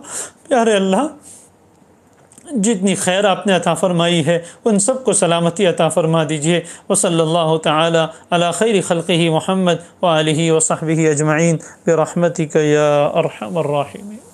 A: پیارے اللہ جتنی خیر آپ نے عطا فرمائی ہے ان سب کو سلامتی عطا فرما دیجئے۔ وصلی اللہ تعالی علی خیر خلقہ محمد وآلہ وصحبہ اجمعین برحمتک یا ارحم الراحمین۔